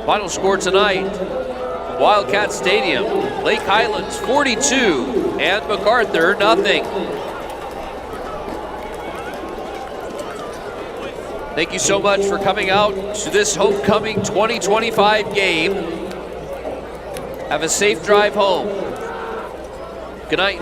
Final score tonight, Wildcat Stadium, Lake Highlands 42 and MacArthur nothing. Thank you so much for coming out to this homecoming 2025 game. Have a safe drive home. Good night.